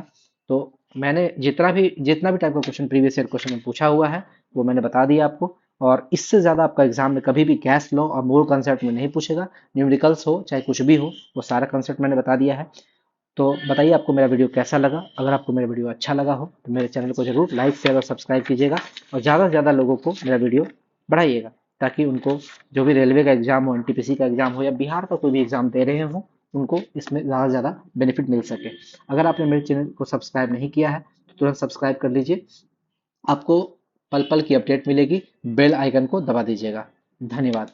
तो मैंने जितना भी टाइप का क्वेश्चन प्रीवियस ईयर क्वेश्चन में पूछा हुआ है वो मैंने बता दिया आपको, और इससे ज़्यादा आपका एग्जाम में कभी भी गैस लॉ और मोल कंसेप्ट में नहीं पूछेगा। न्यूमेरिकल्स हो चाहे कुछ भी हो, वो सारा कंसेप्ट मैंने बता दिया है। तो बताइए आपको मेरा वीडियो कैसा लगा। अगर आपको मेरा वीडियो अच्छा लगा हो तो मेरे चैनल को जरूर लाइक शेयर और सब्सक्राइब कीजिएगा, और ज़्यादा से ज़्यादा लोगों को मेरा वीडियो बढ़ाइएगा, ताकि उनको जो भी रेलवे का एग्जाम हो, एनटीपीसी का एग्जाम हो, या बिहार का कोई भी एग्जाम दे रहे हो, उनको इसमें ज़्यादा से ज़्यादा बेनिफिट मिल सके। अगर आपने मेरे चैनल को सब्सक्राइब नहीं किया है तो तुरंत सब्सक्राइब कर लीजिए, आपको पल पल की अपडेट मिलेगी, बेल आइकन को दबा दीजिएगा। धन्यवाद।